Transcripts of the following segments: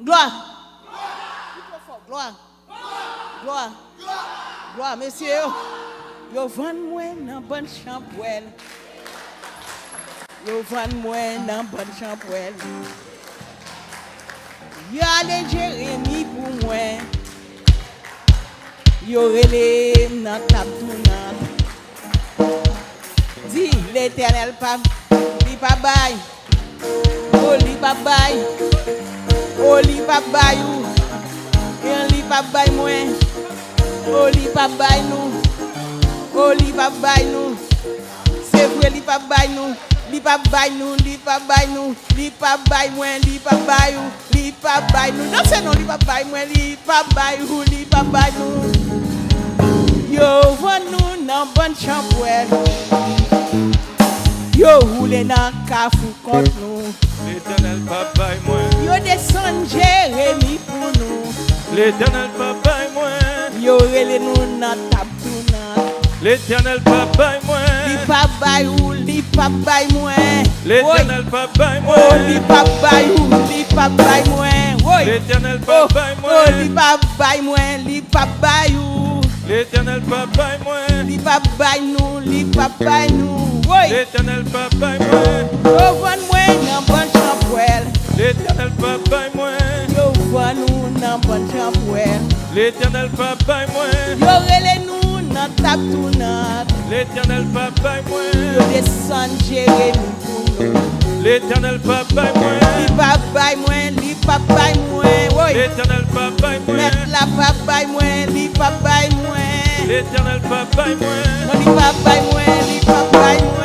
Gloire. Gloire. Gloire. Gloire, messieurs. Yo van moi dans bonne champouelle. Yo van moi dans bonne champouelle. Yo allez Jérémie pour moi. Yo relé dans table tournante. Dis l'Éternel pas li pas bail. Oh li pas bail. Oh li pa bay ou, et li pa bay moi. Oh li pa bay nous, oh li pa bay nous. C'est vrai li pa bay nous, li pa bay nous, li pa bay nous, li pa bay moi, li pa bay ou, li pa bay nous. Non c'est non li pa bay moi, li pa bay ou, li pa bay nous. Yo vend nous dans bonne champouelle. Yo roule dans cafou contre nous. L'Éternel papa et moi. Yo descend Jérémie pour nous. L'Éternel papa et moi. Yo relé nous dans table tournante. L'Éternel papa et moi. Li pa bay ou, li pa bay moi. L'Éternel papa et moi. Oh, li pa bay ou, li pa bay moi. L'Éternel papa et moi. Oh, li pa bay moi, li pa bay ou. L'Éternel papa et moi. Li pa bay nous, li pa bay nous. L'Éternel papa et moi. Yo van moi dans bonne champouelle. L'Éternel papa et moi. Yo van nous dans bonne champouelle. L'Éternel papa et moi. Yo relé nous dans table tournante. L'Éternel papa et moi. Yo descend Jérémie pour nous. L'Éternel papa et moi. Li pa bay moi, li pa bay moi. L'Éternel papa et moi. Mettre la pa bay moi, li pa bay moi. L'Éternel papa et moi. Non li pa bay moi, li pa bay moi.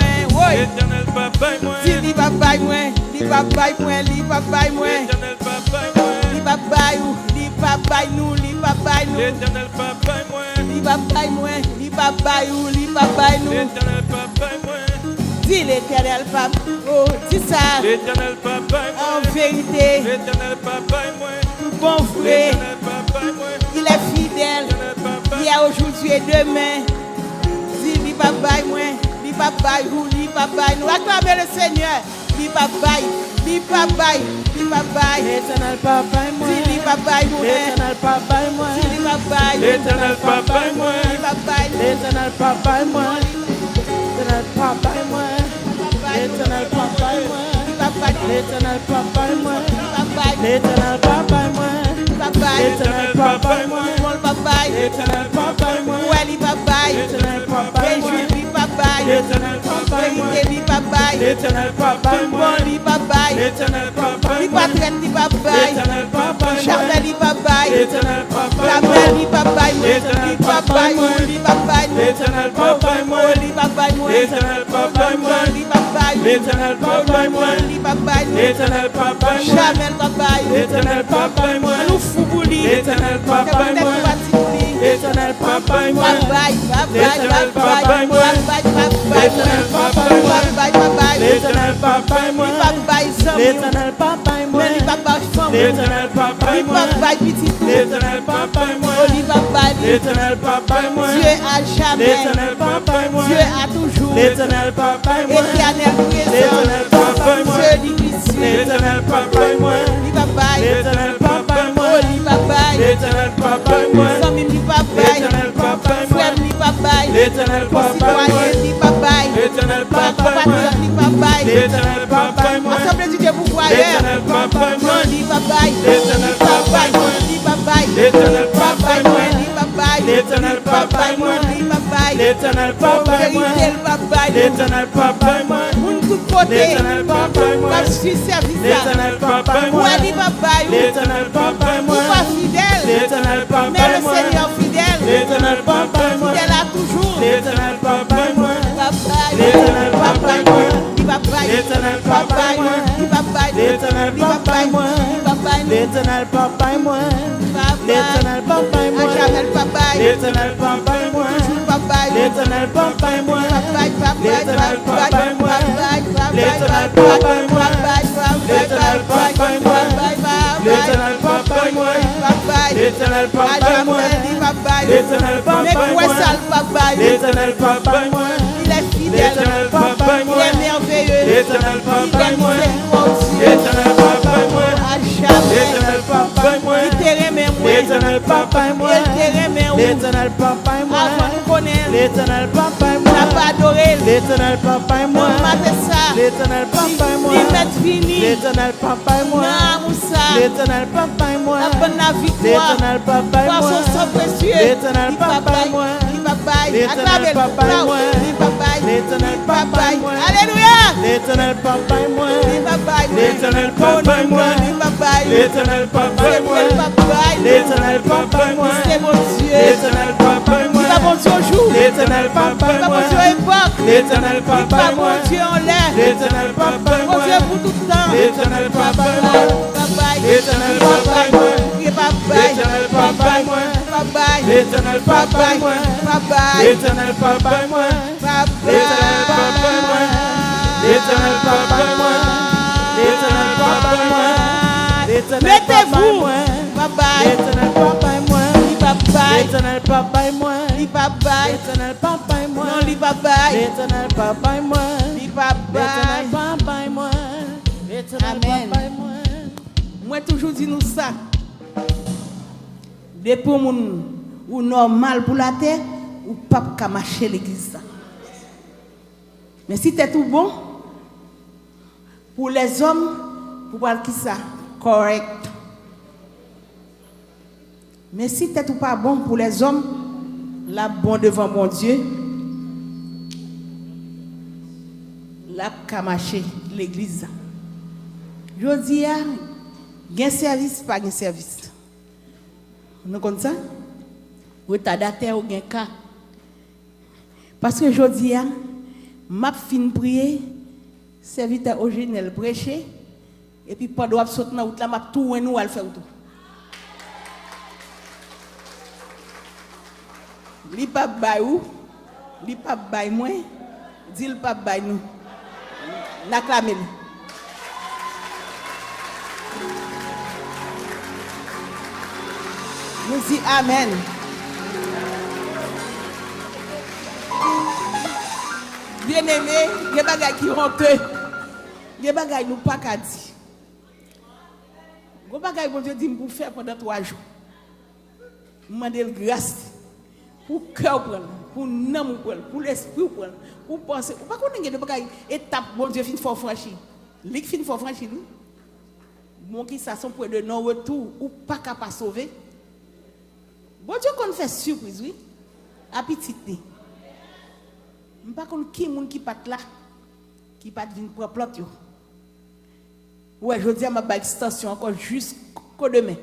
L'Éternel papa et moi. Si li pa bay moi, li pa bay moi, li pa bay moi. L'Éternel papa et moi. Li pa bay ou, li pa bay nous, li pa bay nous. L'Éternel papa et moi. Li pa bay moi, li pa bay ou, li pa bay nous. L'Éternel papa et moi. Dis l'Éternel papa, oh dis ça. L'Éternel papa et moi. En vérité, L'Éternel papa et moi. tout bon frère, L'Éternel papa et moi. il est fidèle. L'Éternel papa. Il y a aujourd'hui et demain. Dis li pa bay moi, li pa bay ou, li pa bay nous. Acclamez le Seigneur. Li pa bay, li pa bay, li pa bay. L'Éternel papa et moi. Dis li pa bay moi. L'Éternel papa et moi. Dis li pa bay. L'Éternel papa et moi. Li pa bay. L'Éternel papa et moi. L'Éternel papa et moi. L'Éternel papa et moi. Li pa bay. L'Éternel papa et moi. Li pa bay. L'Éternel papa et moi. Li pa bay. L'Éternel papa et moi. Mon pa bay. L'Éternel papa et moi. Ouais li pa bay. L'Éternel papa et moi. Réjouis li pa bay. L'Éternel papa et moi. Vérité li pa bay. L'Éternel papa et moi. Bon li pa bay. L'Éternel papa Li et moi. pa traite li pa bay. L'Éternel papa et moi. Charles li pa bay. L'Éternel papa La et moi. mer li pa bay. L'Éternel Li pa papa bay. et moi. Li pa bay. L'Éternel papa et moi. Li pa bay. L'Éternel papa et moi. Li pa bay. L'Éternel papa et moi. Li pa bay. L'Éternel papa et moi. papa et moi. L'éternel papa et moi. L'éternel papa et moi. L'éternel papa et moi. L'éternel papa et moi. Dieu à jamais. L'éternel papa et moi. Dieu à toujours. L'éternel papa et moi. Éternel présent. L'éternel papa et moi. Dieu difficile. L'éternel papa et moi. L'éternel papa et moi. L'éternel papa et moi. L'éternel papa et moi. L'éternel papa et moi. L'éternel papa et moi. L'éternel papa et moi. Assemblée du Dieu pour L'éternel papa et moi. L'éternel papa et moi. L'éternel papa et moi. L'éternel papa et moi. L'éternel papa et moi. L'éternel papa et moi. L'éternel papa et moi. L'éternel papa et moi. L'éternel papa et moi. L'éternel papa Mais et le moi. Seigneur fidèle, L'éternel papa et moi. fidèle à toujours. L'éternel papa et moi. L'éternel papa et moi. L'éternel papa et moi. L'éternel papa et moi. L'éternel papa et moi. L'éternel papa et moi. L'éternel papa L'éternel papa et moi. L'éternel papa et moi. L'éternel papa et moi. L'éternel papa et moi. L'éternel papa et moi. L'éternel papa et moi. L'éternel papa et moi. L'éternel papa et moi. L'éternel papa et moi. Il est fidèle, L'éternel papa et il moi. est merveilleux, L'éternel papa et moi. miséricordieux, L'éternel papa et moi. à jamais. L'éternel papa et moi. Il te remet moi, L'éternel papa et moi. il te remet où, L'éternel papa et moi. avant nous connaître, L'éternel papa et on n'a moi. pas adoré, L'éternel papa et moi. on m'a fait ça, L'éternel papa et moi. il m'est fini, L'éternel papa et moi. non, Moussa, L'éternel papa et moi. la bonne victoire, L'éternel papa et par moi. son sang précieux, L'éternel il papa et moi. L'éternel papa et moi. L'éternel papa et moi. Alléluia. L'éternel papa et moi. L'éternel L'éternel papa et moi. L'éternel papa et moi. L'éternel papa et moi. C'est mon Dieu. L'éternel papa et moi. Il va bon Dieu au jour. L'éternel papa Il et va moi. bon Dieu à époque. L'éternel Il papa va et moi. bon Dieu en l'air. L'éternel papa et Bon moi. Dieu pour tout le temps. L'éternel papa et moi. L'éternel papa et moi. L'éternel papa et moi. L'éternel papa et moi. L'éternel papa et moi. L'éternel papa et moi. L'éternel papa et moi. L'éternel papa et moi. L'éternel papa et Mettez-vous. moi. Bye bye. L'éternel papa et moi. Bye bye. L'éternel papa et moi. Bye bye. L'éternel papa et moi. Non, li bye bye. L'éternel papa et moi. Li bye L'éternel bye. papa et moi. L'éternel Amen. papa et moi. Moi toujours dis nous ça. Depuis moun ou normal pour la terre ou pas qu'à marcher l'église. Mais si t'es tout bon pour les hommes, pour voir qui ça correct. Mais si t'es tout pas bon pour les hommes, là bon devant mon Dieu, là qu'à marcher l'église. Je dis gain service pas gain service. Nous comme ça? Retardataire ou gain cas. Parce que je dis m'a fin prier, serviteur originel prêcher et puis pendant qu'on saute dans route là m'a tout nous al faire tout. Li pa bay ou, li pa bay moi, dit pas bay nous. N'acclamez. Nous dit amen. Bien-aimé, il y a des bagages qui honteux. Il y a des bagages qui nous pas qu'à dire. Il y a des bagages que Dieu dit pour faire pendant 3 jours. Je demande grâce pour le cœur, pour l'âme, pour l'esprit, pour penser. Pas qu'on ait des bagages étapes bon Dieu fin faut franchir. Lui fin faut franchir. Mon qui ça sont pour de non retour ou pas capable de sauver. Bon Dieu qu'on fait surprise oui. À petite né. Pas qu'on qui moun qui pat là qui pat vinn propre l'autre yo. Ouais, je dis à ma balle extension encore jusqu'au demain.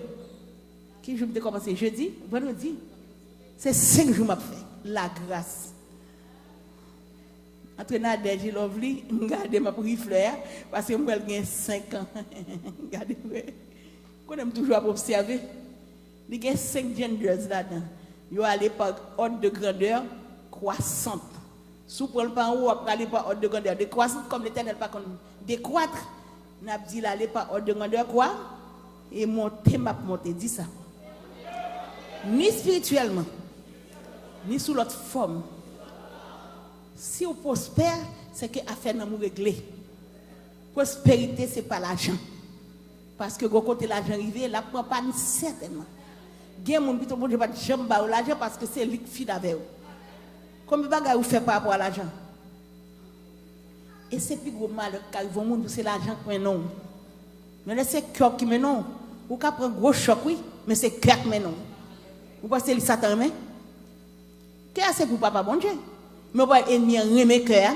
Qui jour me commencer jeudi, vendredi. C'est 5 jours m'a fait la grâce. Entre Nadège et Lovely, regardez ma fleur parce que moi j'ai 5 ans. Regardez moi. Qu'on aime toujours observer. Il y a 5 genders là-dedans. Yo allé par ordre de grandeur croissante. Sous pour le pan ou aller par ordre de grandeur décroissante comme l'Éternel pas qu'on décroître, n'a dit l'aller par ordre de grandeur quoi et monter m'a monter dit ça. Ni spirituellement, ni sous l'autre forme. Si on prospère, c'est que affaire n'a pas réglé. Prospérité, ce n'est pas l'argent. Parce que quand côté l'argent arrivé, la prend pas certainement. Il y a des gens qui ne pas jamais l'argent parce que c'est lui qui fait avec eux. Combien de choses vous faites par rapport à l'argent? Et c'est plus gros mal qui arrive au monde, c'est l'argent qui mène non. Mais c'est le cœur qui mène non. Vous pouvez prendre un gros choc, oui, mais c'est le cœur qui mène non. Vous pensez que Satan mais qu'est-ce que c'est pour papa bon Dieu? Mais vous pouvez ennemi remettre cœur.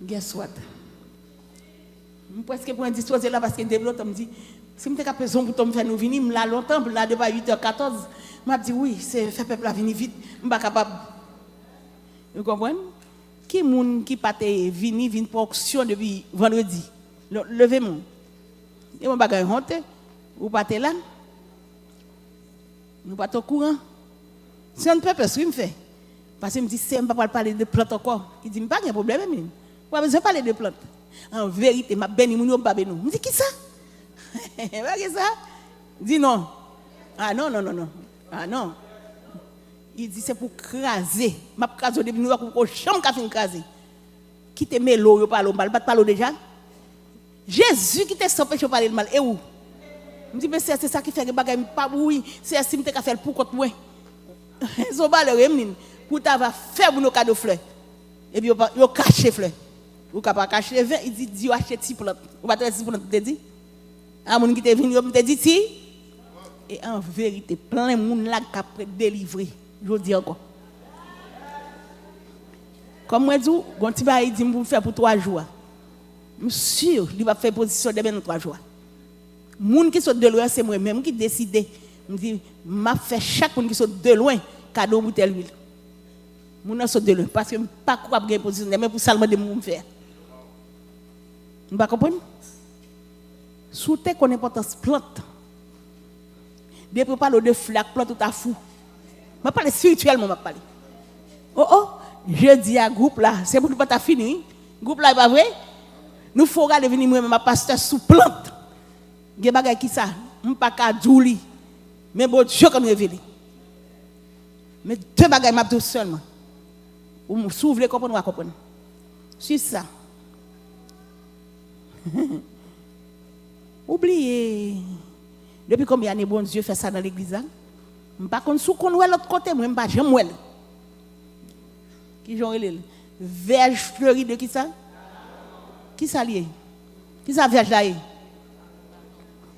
Guess what? Je presque pour un disposer là parce que développe me dit si je suis besoin pour me faire nous venir là longtemps là depuis 8h14 m'a dit oui c'est fait peuple venir vite je pas capable. Vous comprenez? Qui moun qui pas venir pour auction depuis vendredi. Levez-moi. Et mon bagage honte ou pas là? Nous pas au courant. C'est un peuple ce qu'il me fait. Parce qu'il me dit c'est pas parler de plantes encore. Il dit pas de problème même. Pas besoin parler de plantes. En vérité, ma béni moun yo pas bénou. Me dit qui ça? Qu'est-ce ça? Dit non. Ah non. Ah non. Il dit c'est pour craser. M'a craser depuis nous pour chambre qu'a fin craser. Qui te met l'eau yo parle mal, pas parler déjà. Jésus qui t'a stoppé de parler mal et où? Me dit mais c'est ça qui fait que bagay pas oui, c'est si me t'a faire pour contre moi. Ils ont pas le pour t'avoir fait pour nos cadeaux fleurs. Et puis yo caché fleurs. Ou capable cacher vin, il dit Dieu achète ti plante. Ou pas ti plante te dit? Ah moun qui te venu, me te dit ti? Et en vérité, plein moun là qui a délivré. Je dis encore. Comme moi dis, quand tu vas dire me faire pour 3 jours. Je suis sûr, il va faire position de dans 3 jours. Moun qui sont de loin, c'est moi même qui décide. Me dit m'a fait chaque moun qui sont de loin cadeau bouteille d'huile. Moun sont de loin parce que pas capable de position même pour seulement de moun faire. Vous comprenez? Sous tes connaissances plante. Bien pour parler de flaque plante tout à fou. Je parle spirituellement, je parle. Oh, je dis à groupe là, c'est pour ne pas fini. Groupe là, pas vrai? Nous faut aller venir moi ma pasteur sous plante. Ge bagay qui ça? M'pas ka douli. Mais bon Dieu comme révélé. Mais 2 bagages m'a tout seulement. Ou s'ouvre comprendre comprendre. C'est ça. Oubliez. Depuis combien d'années bon Dieu fait ça dans l'église là? Par contre sous qu'on voit l'autre côté moi pas jamais voir. Qui j'en relève? Verge fleurie de qui ça? Qui ça lié? Qui ça verge là?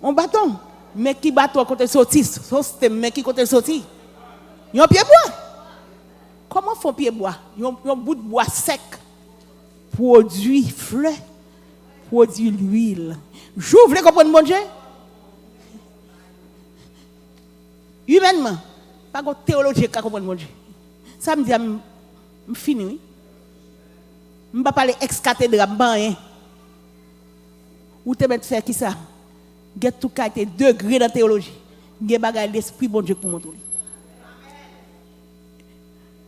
On bâton. Mais qui bâton côté sorti? C'est mais qui côté sorti? Yon pied bois. Comment font pied bois? Yon bout de bois sec. Produit fleur. Produit l'huile. J'ouvre les comprendre mon Dieu. Humainement, pas de théologie qui comprendre mon Dieu. Ça me dit, je finis. Je ne vais pas parler ex-cathédrale, rien. Ou te mettre faire qui ça? Get tout cas 2 degrés dans la théologie. Get bagay l'esprit bon Dieu pour montrer.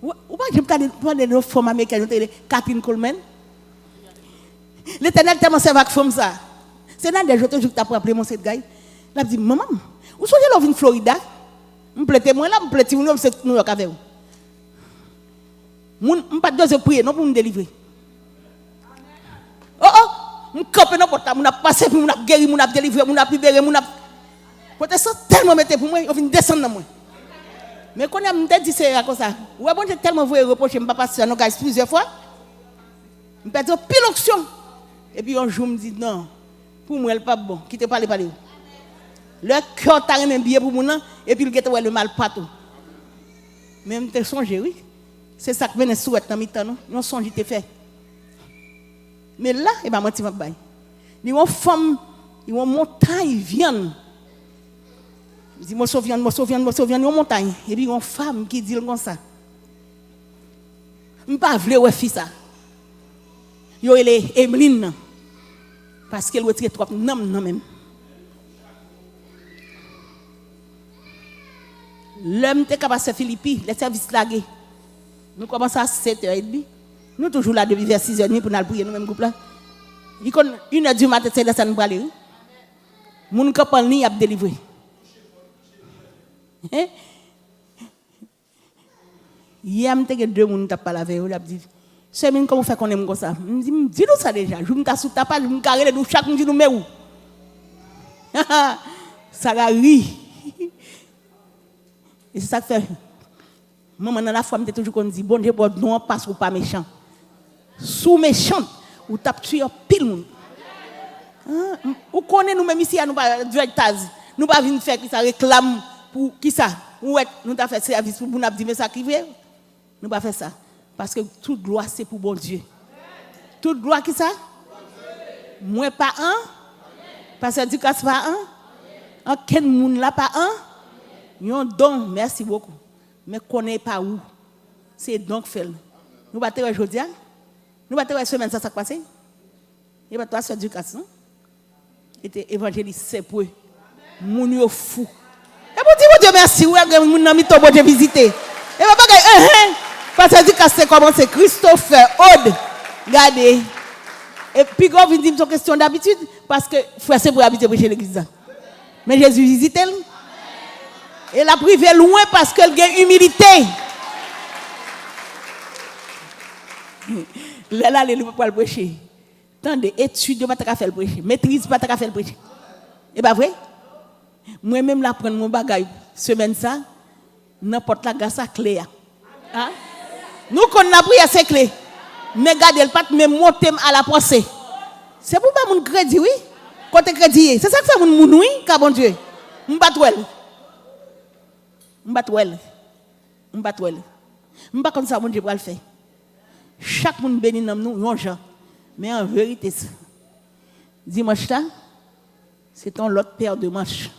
Ou pas je me parler de nos femmes américaines, Catherine Coleman. L'Éternel tellement servi avec femme ça. C'est dans des jours que tu as appelé mon cette gars. Là dit maman, où sont les en Florida? Me plaît moi là, me plaît nous c'est New York avec vous. Mon pas deux prier non pour me délivrer. Oh, me camper non pour ta, mon a passé pour mon a guéri, mon a délivré, mon a libéré, mon a protection tellement mettre pour moi, on vient descendre dans moi. Mais quand on me dit c'est comme ça. Ouais bon j'ai tellement voulu reprocher me pas passer nos gars plusieurs fois. Me perdre pile option. Et puis un jour me dit non. Pour moi elle pas bon, qui te parler. Le cœur t'a même bien pour moi et puis il get le mal partout. Même te songer oui. C'est ça que venait souhaite dans mi-temps non songe te fait. Mais là et ben menti m'a bail. Ni une femme, ni une montagne vienne. Dis moi sauvienne une montagne et puis une femme qui dit comme ça. M'pas vle ouais fille ça. Yo elle est Emeline parce qu'elle retire trop non même. L'homme était capable de faire Philippi, les services lagués. Nous commençons à 7h30. Nous toujours là depuis vers 6h30 pour nous prier nous même groupe là. Il connaît 1h du matin c'est là ça nous parler. Moun kapal ni a délivré. Hein? Hier me te deux moun t'a parlé avec eux, l'a dit c'est même comment faire qu'on aime comme ça. Me dit nous ça déjà, je me ta sous ta page, me carré nous chaque me dit nous mais où. Ça la ri. Et c'est ça que fait. Maman dans la foi me toujours qu'on dit bon Dieu bon non parce ou pas méchant. Sous méchant ou t'a tué pile moun. Ou connaît nous même ici à nous pas Tazi. Nous pas venir faire qui ça réclame pour qui ça. Ou nous t'a fait service pour nous dire mais ça qui veut. Nous pas faire ça parce que toute gloire c'est pour bon Dieu. Toute gloire qui ça? Moi pas un. Parce que Dukas pas un. Aucun monde là pas un. Yon don, merci beaucoup. Mais connaît pas où. C'est donc fait. Nous pas te aujourd'hui. Nous pas te semaine ça passé. Et pas toi sur Dukas non? Était évangéliste c'est pour moun yo fou. Et pour dire Dieu merci ou moun nan mi to bon Dieu visiter. Et pas bagay parce que Dukas c'est comment c'est Christopher Aude. Regardez. Et puis quand vous dites une question d'habitude parce que frère c'est pour habiter prêcher l'église. Mais Jésus visite elle. Et la privé loin parce qu'elle a humilité. Là, elle ne peut pas le prêcher. Tant d'études, pas ta faire le prêcher. Maîtrise, pas ta faire le prêcher. Et pas vrai? Moi-même, là, prendre mon bagage, semaine ça, n'importe la grâce à clé. Hein? Nous, qu'on a pris à ces clés. Mais gardez le pas, mais monter à la pensée. C'est pour pas mon crédit, oui? Côté crédit, c'est ça que fait mon oui, car bon Dieu. M'batouel. M'batouel. M'bat comme ça, mon Dieu, pour le faire. Chaque monde béni dans nous, yon gens. Mais en vérité, dimanche là, c'est ton l'autre paire de manches.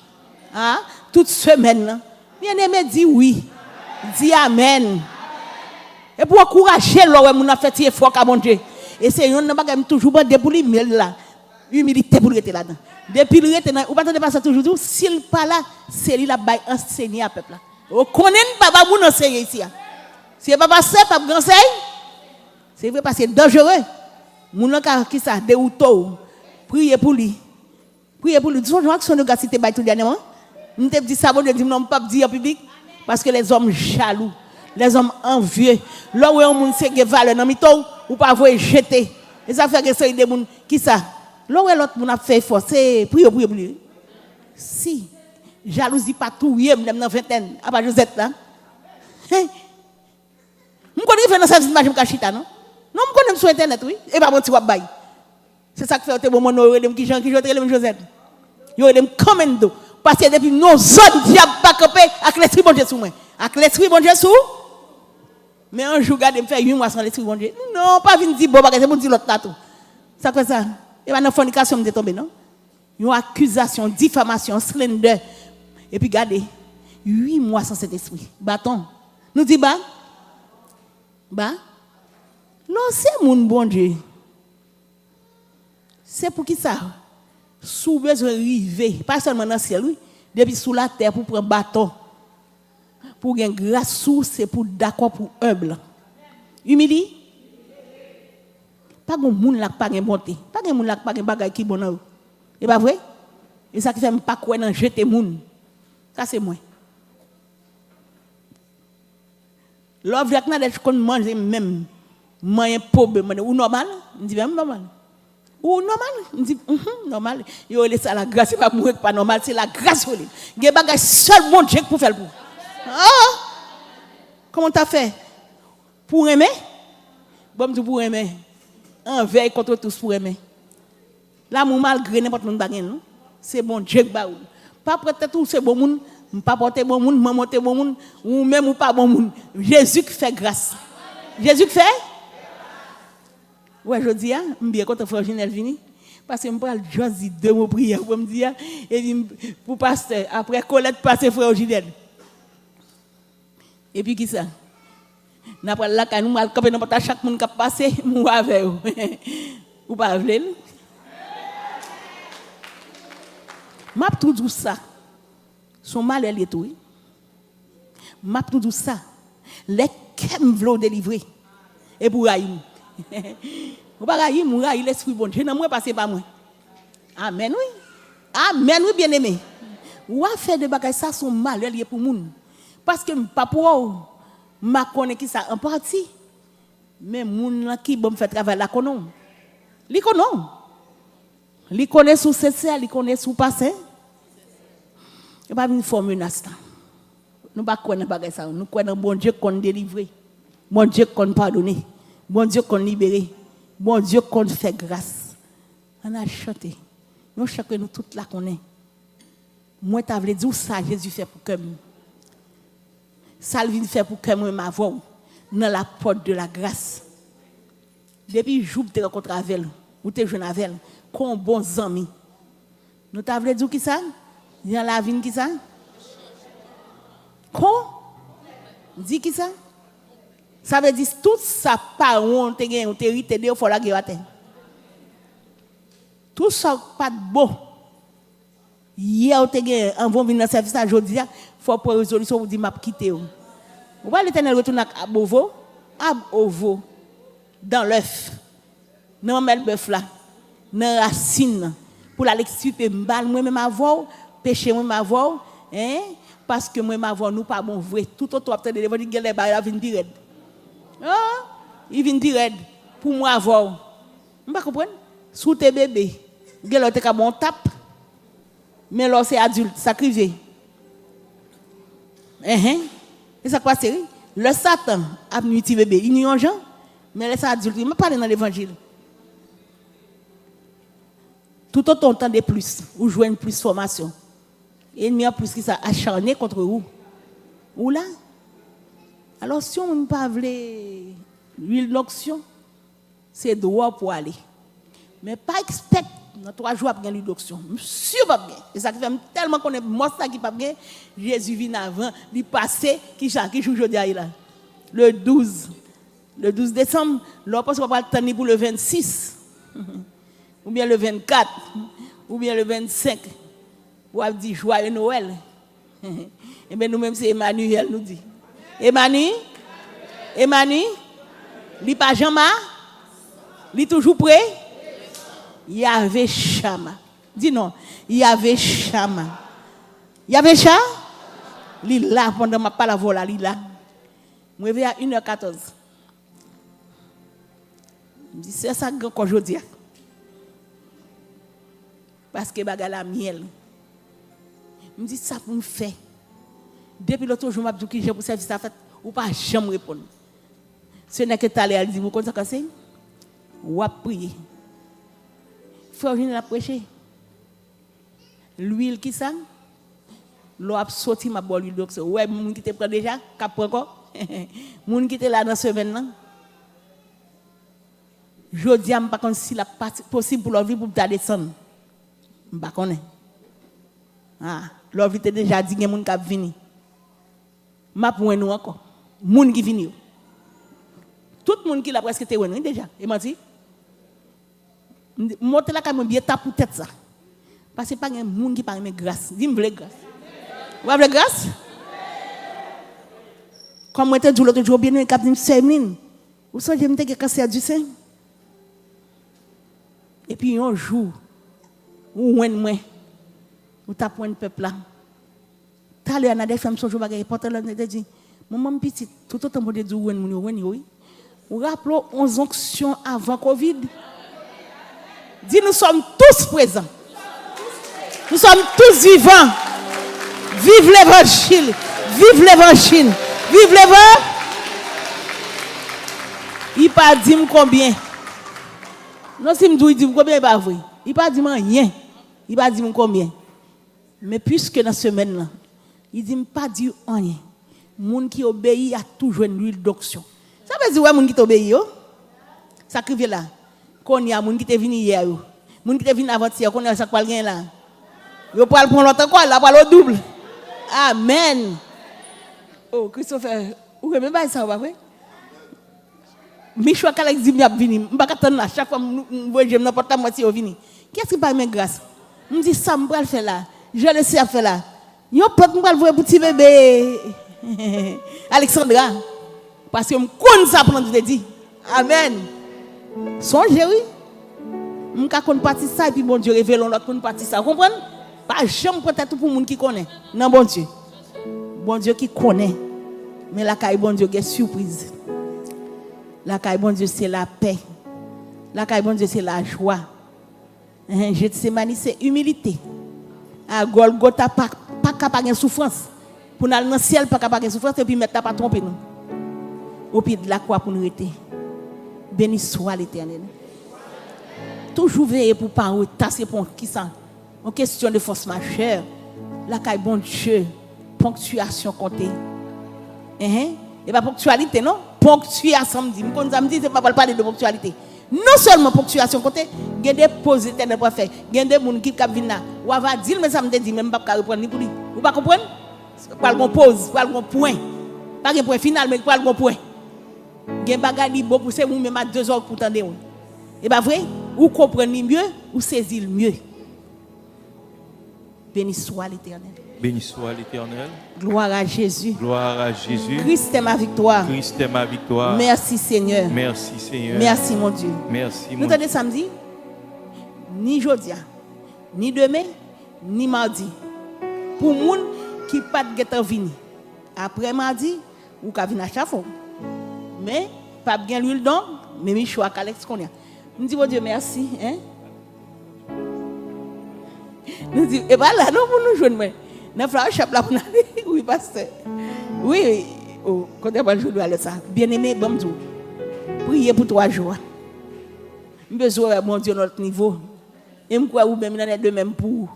Hein? Toute semaine, bien aimé, dit oui. Dis amen. Et pour encourager l'homme, on a fait effort à mon Dieu. Et c'est un bagage toujours bon pour lui, mais là, humilité pour rester là-dedans. Depuis le rester, ou pas de passer toujours, s'il pas là, c'est lui la bail enseigner à peuple là. On connaît pas moun enseigner ici. Si pas passer pas conseil, c'est vrai parce que c'est dangereux. Moun qui ça de outo. Priez pour lui. Priez pour lui. Disons que son cité bail tout dernièrement. On te dit ça bon Dieu dit non pas dire en public parce que les hommes jaloux, les hommes envieux, là où on moun c'est que valeur dans miton ou pas voyer jeter. Et ça fait que c'est des moun qui ça. Là où l'autre moun a fait force, c'est prier pour lui. Si jalousie pas tout yem dans vingtaine à pas Josette là. M'm connais faire dans service image m'kachita non? Non m'm connais sur internet oui et pas mon petit wap bay. C'est ça que fait au moment où qui Jean qui jotre le Josette. Yo le commando parce que depuis nos zones diable pas camper avec l'esprit bon Dieu sous moi. Avec l'esprit bon Dieu sous. Mais un jour garde me faire 8 mois sans l'esprit bon Dieu. Non, pas venir dire bon bagage c'est mon dire l'autre là tout. Ça quoi ça? Et pas dans fornication me tomber non? Une accusation, diffamation, slander. Et puis regardez, 8 mois sans cet esprit. Bâton. Nous dit bah. Non, c'est mon bon Dieu. C'est pour qui ça? Sous besoin river, pas seulement dans le ciel, oui. Depuis sous la terre pour prendre bâton. Pour gagner grâce sous, c'est pour d'accord pour humble. Humili. Pas de monde là pas de bonté. Pas de monde là pas de bagage qui bon. Et pas vrai? Et ça qui fait pas quoi dans jeter monde. Ça c'est moi. L'œuvre avec nous qu'on mange même moyen pauvre ou normal, on dit même normal. Ou normal, on dit normal. Yo laisse la grâce, c'est pas mourir pas normal, c'est la grâce pour lui. Il y a bagage seul bon Dieu pour faire pour. Comment t'as fait? Pour aimer? Bon tu pour aimer. Envers contre tous pour aimer. Là mon malgré n'importe mon bagage non. C'est bon Dieu ba ou. Pas peut-être tout c'est bon monde, pas porter bon monde, maman porter bon monde ou même ou pas bon monde. Jésus qui fait grâce. Jésus qui fait? Ouais, je dis bien quand frère Ginel vini parce que me parle Josie deux mots prière pour me dire et pour pasteur après Colette passer frère Ginel. Et puis qui ça? N'a pas là quand nous mal camper n'importe chaque monde qui passer moi avec ou pas avec m'a tout dit ça. Son mal est tout. M'a tout dit ça. Les qu'aime vlo délivrer. Et pour aïm, Ou pas y mourir, il l'esprit bon Dieu, non moi passer pas moi. Amen oui. Amen oui bien-aimé. Ou a fait de bagages ça sont malheur lié pour moun. Parce que pas pour ma connaît qui ça en partie. Mais moun qui bon fait travail la connaît. Li connaît. Li connaît sous CC, li connaît sous passé. Et pas une forme menace. Nous pas connaître bagage ça, nous connaissons bon Dieu qu'on délivrer. Bon Dieu qu'on pardonner. Bon Dieu qu'on libérer. Bon Dieu qu'on fait grâce. On a chanté. Nous chantons nous toute la connaît. Moi t'as voulu dire ça Jésus fait pour que ça vient faire pour que moi m'avoir dans la porte de la grâce. Depuis jour tu rencontres avec elle, ou tu jeune avec elle, comme bons amis. Nous t'as voulu dire qui ça? Dans la vie qui ça? Quoi? Dis qui ça? Ça veut dire tout ça pas on te gagne, on te hérité de faut la guerre. Tout ça pas de beau. Hier, on va venir dans le service aujourd'hui, il faut pour résolution pour dire m'a quitter. Vous voyez l'Éternel retourne à Bovo, dans l'œuf, dans le bœuf là, dans la racine, pour la l'extirper, moi-même avoir, péché moi-même avoir, hein, parce que moi-même avoir, nous pas bon vrai. Tout autre après de l'évangile, il vient dire il vient dire pour moi avoir. Vous ne comprenez? Sous tes bébés, il y a un bon tape. Mais là, c'est adulte, ça crive. Et ça passe, le Satan a mis petit bébé, il n'y a pas mais les adultes, il ne parle pas dans l'évangile. Tout autant temps de plus, ou jouer plus de formation. Et il y a plus qui ça acharné contre vous. Ou là? Alors, si on ne peut pas l'huile d'onction, c'est droit pour aller. Mais pas expect. Dans 3 jours, après l'huile d'onction. Sûr pas bien. Et ça fait tellement qu'on est mort ça qui pas bien. Jésus vient avant, il passe, qui joue aujourd'hui là. Le 12 décembre, l'apôtre va pas le pour le 26. Ou bien le 24. Ou bien le 25. Ou a dit joyeux Noël. Et bien nous-mêmes, c'est Emmanuel nous dit. Emmanuel, il pas jamais, il toujours prêt. Yahvé Shama. Dis non. Yahvé Shama. Yahvé Shama. Il là pendant ma parole là, il là. Moi vais à 1h14. Je dis c'est ça que je dis. Parce que baga la miel. Je dis ça pour me faire. Depuis l'autre jour m'a dit que j'ai pour service ça fait ou pas jamais répondre. Ce n'est que t'aller elle dit vous comme ça que c'est. Ou à prier. Frère vient la prêcher. L'huile qui ça? L'eau a sorti ma bolle l'huile donc ouais moun qui te prend déjà, cap encore. Moun qui te là dans semaine là. Jodi am pas kon si la possible pour leur vie pour ta descendre. M'pa connait. Leur vie te déjà dit gen moun k'ap vini. M'a pour nous encore. Moun qui vini. Tout moun qui l'a presque te wèn déjà. Et menti? Monter la caméra bien tape pour tête ça. Parce que pas un monde qui parle de grâce. Dis-moi vraie grâce. Vous avez grâce? Comme moi te dis l'autre jour bien cap dit Semeline. Vous savez me te cancer du sein. Et puis un jour ou moi ou t'a point peuple là. T'as l'air na des femmes son jour bagaille porte là te dit maman petite tout autant pour dire oui. Vous rappelez 11 onctions avant Covid. Dis, nous sommes tous présents. Nous sommes tous vivants. Vive l'évangile. Vive l'évangile. Vive l'évangile. Il n'a pas dit combien. Non, si il dit combien, il pas vrai. Il n'a pas dit rien. Il n'a pas dit combien. Mais puisque dans ce semaine-là, il dit pas dit rien. Les gens qui obéissent a toujours une huile d'onction. Ça veut dire que les gens qui obéissent, ça crive là. Qu'on y a moun qui te venu hier yo moun qui te venu avant-hier qu'on a ça pas gain là yo pral prendre l'autre quoi là pas le double amen. Oh Christopher ou même pas ça va vrai Michou kala dit m'y a vini m'pa attendre là chaque fois m'voye j'aime n'importe moi si yo vini qu'est-ce qui pas même grâce me dit ça m'pral faire là je laisse faire là yo peuple m'pral voir petit bébé Alexandra parce que me connais ça pour nous te dit amen. Songez, oui. Je ne partie ça et puis bon Dieu révèle l'autre pour partie ça. Vous comprenez? Pas jamais peut-être pour monde qui connaît. Non, bon Dieu. Bon Dieu qui connaît. Mais la caille bon Dieu est surprise. La caille bon Dieu c'est la paix. La caille bon Dieu c'est la joie. Gethsémani c'est humilité. À Golgotha pas capable de souffrance. Pour aller dans le ciel pas capable de souffrance et puis mettre pas tromper nous. Au pied de la croix pour nous rester. Béni soit l'Éternel. Toujours veiller pour pas tasser pour qui ça. En question de force majeure. La caille bon Dieu. Ponctuation comptée. Et pas ponctualité, non? Ponctuation, me dit. C'est pas pour parler de ponctualité. Non seulement ponctuation côté, il y a des pauses éternelles pour faire. Il y a des gens qui viennent là. Ou va dire, mais ça me dit, même pas répondre ni pour lui. Vous pas comprendre? Pas le pause, pas le point. Pas le point final, mais pas le point. Il y a des bagages qui sont pour c'est même à 2 heures pour t'entendre. Et pas vrai? Ou comprenez mieux, ou saisir mieux. Béni soit l'Éternel. Béni soit l'Éternel. Gloire à Jésus. Gloire à Jésus. Christ est ma victoire. Christ est ma victoire. Merci Seigneur. Merci Seigneur. Merci mon Dieu. Merci mon Nous Dieu. tenons samedi, ni jeudi, ni demain, ni mardi. Pour les gens qui ne pas de venir. Après mardi, ou qui viennent à chaque fois. Mais, pas bien l'huile donc, mais je suis à Alex qu'on a. Nous disons, Dieu merci. Hein? Nous disons, et bien là, nous pour nous joindre. Nous faisons un chapeau là pour nous aller. Oui, pasteur. Oui, oh, quand on va jouer à ça. Bien-aimé, bon Dieu. Priez pour 3 jours. Je besoin mon Dieu notre niveau. Et je crois que même dans les deux mêmes pour.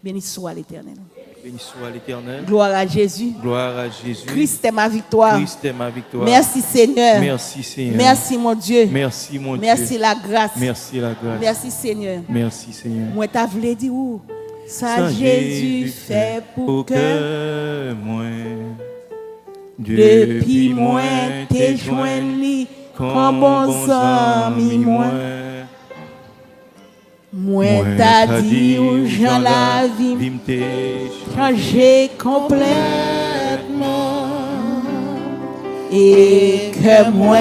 Béni soit l'Éternel. Béni soit l'Éternel. Gloire à Jésus. Gloire à Jésus. Christ est ma victoire. Christ est ma victoire. Merci Seigneur. Merci Seigneur. Merci mon Dieu. Merci mon Dieu. Merci la grâce. Merci la grâce. Merci Seigneur. Merci Seigneur. Moi t'as voulu dire où ça Jésus fait pour que moi depuis moi t'es joint comme bon ami moi. Moi t'as dit où Jean la vie changé complètement et que moi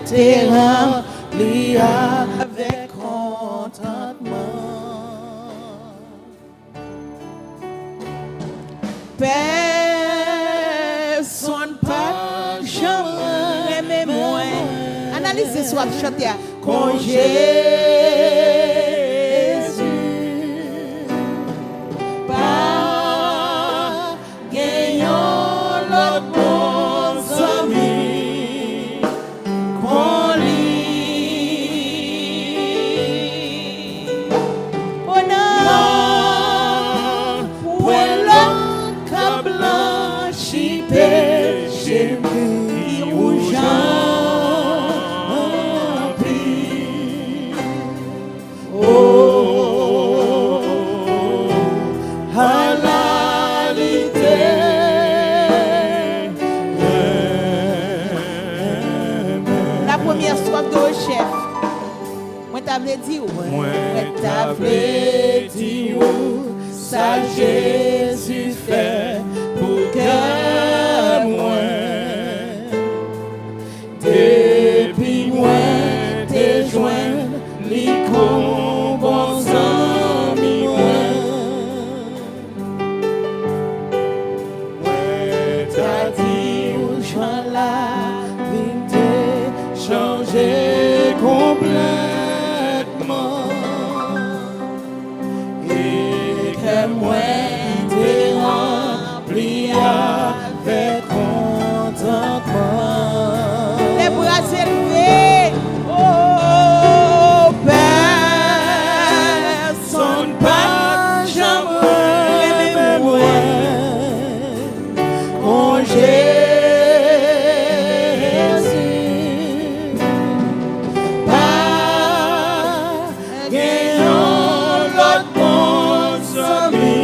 t'es rempli avec contentement. Personne pas jamais aimé moi. Analysez soit chanter con Jésus. Pas gagnant l'autre bon ami qu'on lit. Oh non, pour l'homme blanchi péché qui rougeant. Moi t'avais dit où ça Jésus fait pour que moi depuis moi t'es joint les bons amis moi t'as dit où Jean la vie t'est changé complètement. Moi t'es rempli avec contentement. Les bras élevés, oh, personne pas jamais moi. Oh Jésus, pas gagnant l'autre bon ami.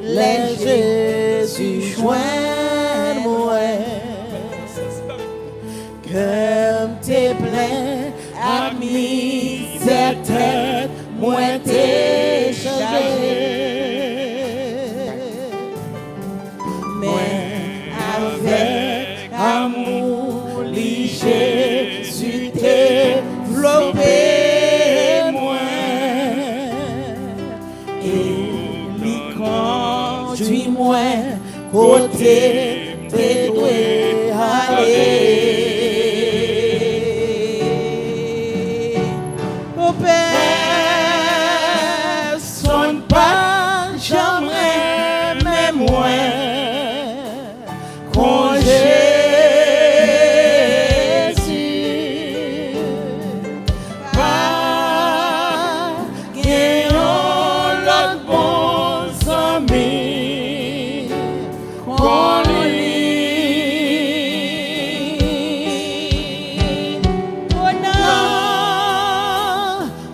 les Jésus joint moi. Comme t'es plein, ami, c'est tête, moi t'es chargé. Mais avec amour, Jésus développé moi. Et lui conduis-moi côté t'es doué aller. Au Père, sonne pas, j'aimerais même moi. Con Jésus, pas gagnant l'autre bon ami, qu'on lit. Oh non,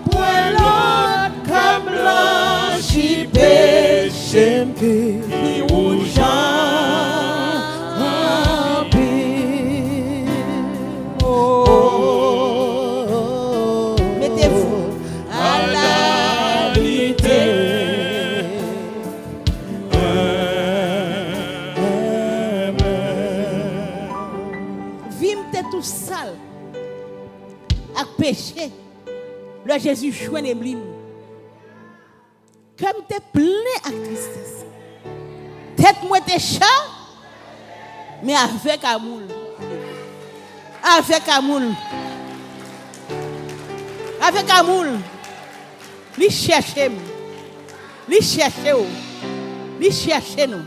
pour l'autre comme blanchi péché, qui rougeant. Tout sale à péché, le Jésus choisit les comme t'es plein à tristesse. Tête moi t'es chat, mais avec amour. Avec amour. Avec amour. Lui chercher. Lui chercher. Lui chercher nous.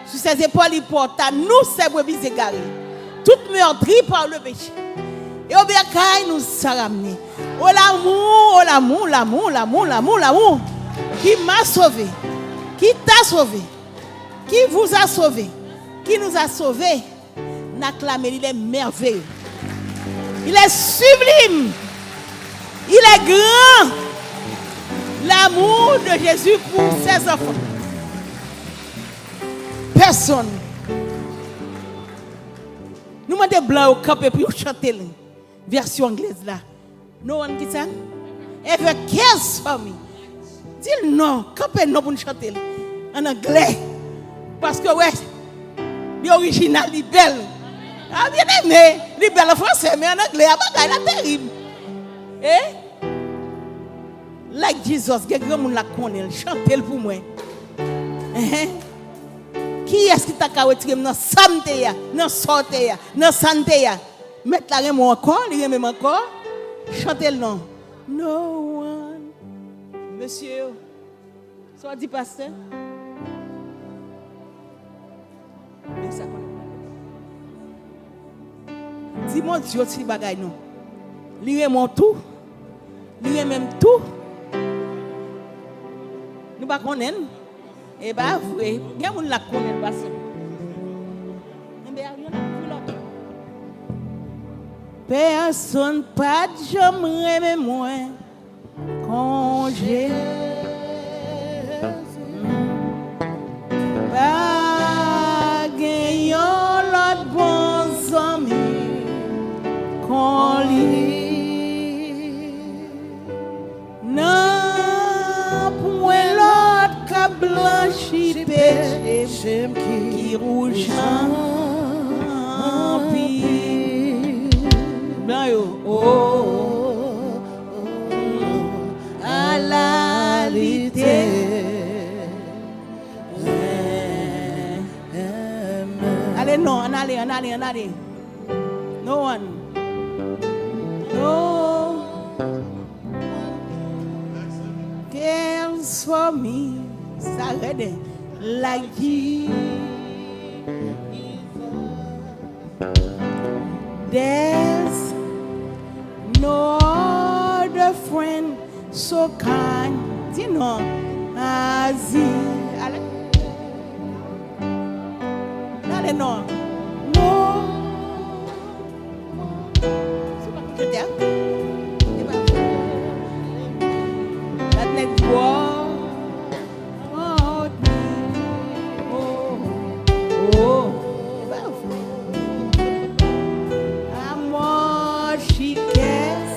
Sur ses épaules, il porte à nous, ces brebis égarées. Toute meurtrie par le péché. Et au bien, nous sommes ramenés. Oh l'amour, oh l'amour, l'amour, l'amour, l'amour, l'amour. Qui m'a sauvé. Qui t'a sauvé. Qui vous a sauvé. Qui nous a sauvés. N'acclamez, il est merveilleux. Il est sublime. Il est grand. L'amour de Jésus pour ses enfants. Personne. Nous demandons blanc au camp et puis chanter la version anglaise là. No one qui ça? Ever cares for me? Dis non, camp non pour chanter en anglais. Parce que ouais, l'original est belle. Ah bien aimé, il est belle en français mais en anglais, ah la terrible. Eh? Like Jesus, quelqu'un moun la connaît, chanter pour moi. Qui est-ce qui t'a retiré dans santé, dans santé, dans santé? Mettre la reine encore, il même encore. Chantez le nom. No one. Monsieur, soit dit pasteur. Dis-moi Dieu si bagay non. Lire mon tout. Lire même tout. Nous pas connaître. Eh bien, vrai, il y a la connaît pas ça. Personne pas de jamais mais moi quand j'ai pas gagné l'autre bon ami qu'on lit non point l'autre qu'a blanchi péché qui rouge en pile blanc yo oh à la lité allez non on allez no one no cares for me ça regarde like there's no other friend so kind you know as allez non that let go Oh, amor she cares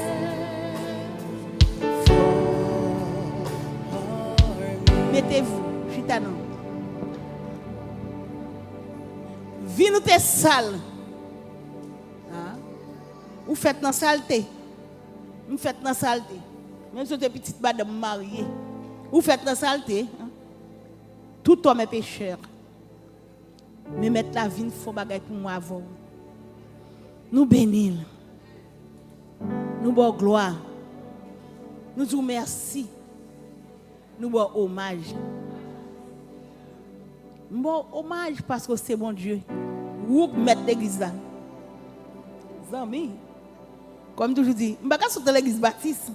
for me. Mettez-vous, chita non. Vie nous t'es sale. Hein? Ou faites dans saleté. Ou faites dans saleté. Même si tu es petite madame mariée. Ou faites dans saleté. Hein? Tout homme est pécheur. Mais mettre la vie, il faut bagaille pour moi avant. Nous bénissons. Nous bon gloire. Nous disons merci. Nous bon hommage. Bon hommage parce que c'est bon Dieu. Ou mettre l'église là. Zami. Comme toujours dit, je ne vais pas sortir l'église baptiste.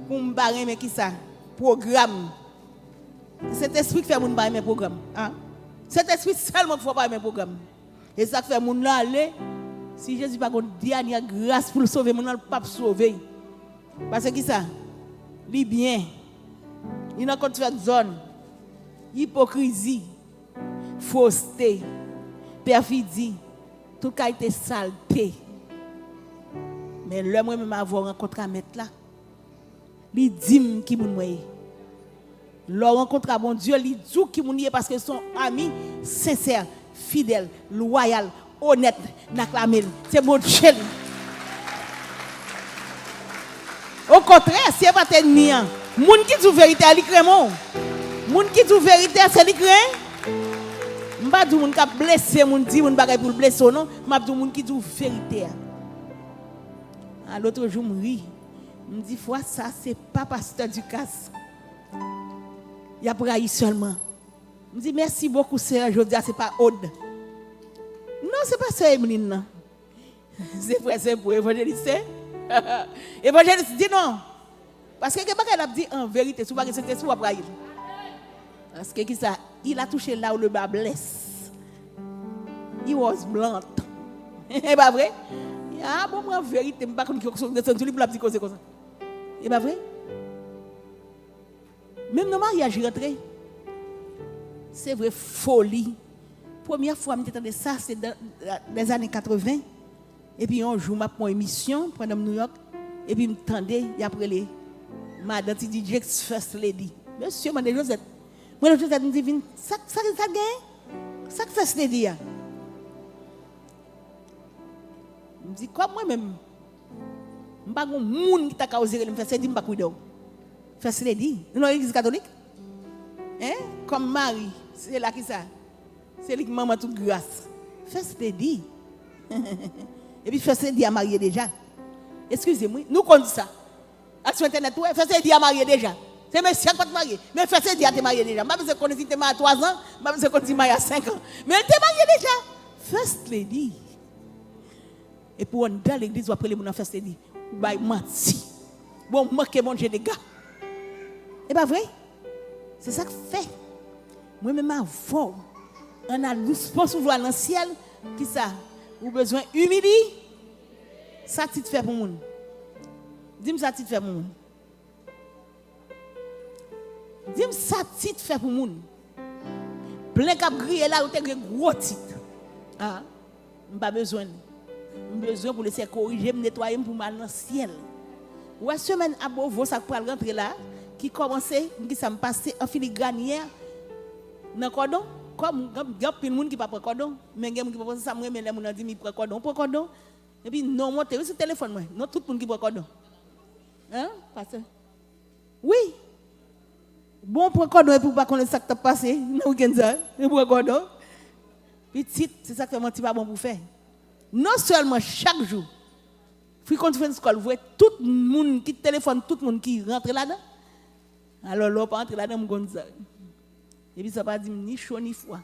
Pour me barrer, mais qui ça? Programme. Cet esprit qui fait mon barrer mes programmes. Hein? Cet esprit seulement faut pas mes programmes. Et ça fait mon aller. Si Jésus pas une dernière grâce pour le sauver, mon ne pas sauver. Parce que qui ça? Li bien. Il n'a qu'à faire zone. Hypocrisie, fausseté, perfidie, tout qualité saleté. Mais l'homme même avoir rencontré à mettre là. Il dit qui moun moye. Leur rencontre à bon Dieu, il dit qui moun y parce que son ami sincère, fidèle, loyal, honnête, n'acclamé. C'est bon Dieu. Au contraire, si pas ennemi, moun qui dit vérité, il craint mon. Moun qui dit vérité, c'est li craint. M'pa di moun ka blessé, moun di moun bagay pour blesser non, m'a di moun qui dit vérité. À l'autre jour, je ris. Je me dis, fois ça, c'est pas pasteur Ducasse. Il a braillé seulement. Je me dis, merci beaucoup, sœur. Je dis, c'est pas Aude. Non, c'est pas sœur Emeline, non. C'est frère, c'est pour évangéliste. Évangéliste dit non. Parce que quelqu'un a dit en vérité, souvent que c'était sous brailler. Parce que qui ça, il a touché là où le bas blesse. He was blunt. C'est pas vrai? Ah bon, moi, en vérité, je ne sais pas si je suis pour la petite cause comme ça. C'est pas vrai? Même dans le mariage, je rentré. C'est vrai, folie. Première fois, je me ça, c'est dans les années 80. Et puis, un jour, je fais une émission pendant New York. Et puis, je me tendais, et après, madame, tu dis, Jack's First Lady. Monsieur, madame Josette. Moi, Josette me dit, ça gagne? Ça First Lady. Je me dis, quoi moi-même? Je ne sais pas si monde qui t'a causé, me fait ça, je ne sais pas quoi. First Lady. Nous sommes l'église catholique. Hein? Comme Marie. C'est là qui ça. C'est lui qui m'a toute grâce. First Lady. Et puis First Lady a marié déjà. Excusez-moi. Nous connaissons ça. Sur Internet, First Lady a marié déjà. C'est monsieur qui a marié. Mais First Lady a marié déjà. Je ne sais pas si tu es marié à 3 ans. Je ne sais pas si tu es marié à 5 ans. Mais elle est mariée déjà. First Lady. Et pour entrer dans l'église, après les gens First Lady. Bah, menti. Bon, manquez mon Dieu des gars. Et pas vrai? C'est ça que fait. Moi-même, avant, on a l'espoir pour voir dans le ciel. Qui ça? Ou besoin d'humilier? Ça, tu te fais pour moi. Dis-moi ça, tu te fais pour moi. Dis-moi ça, tu te fais pour moi. Plein cap grillé là, où tu as un gros titre. Ah, je n'ai pas besoin. J'ai besoin pour laisser corriger, me nettoyer pour mal dans le ciel. Ou à semaine à Beauvau, ça peut rentrer là, qui commençait, qui ça me passait en filigrane hier, dans le cordon, comme il y a plein de monde qui ne prend pas cordon, mais il y a des gens qui prennent ça, mais les gens disent qu'ils prennent cordon, et puis non, moi, c'est le téléphone, non, tout le monde qui prend cordon. Hein, pasteur? Oui. Bon, prend cordon, et pour pas connaître ça qui t'a passé, dans le week-end, et prend cordon. Petit, c'est ça que mon petit pas bon pour faire. Non seulement chaque jour, Free Conference Call, vous voyez tout le monde qui téléphone, tout le monde qui rentre là-dedans. Alors, l'on pas rentrer là-dedans, comme ça. Et puis, ça ne va pas dire ni chaud ni froid.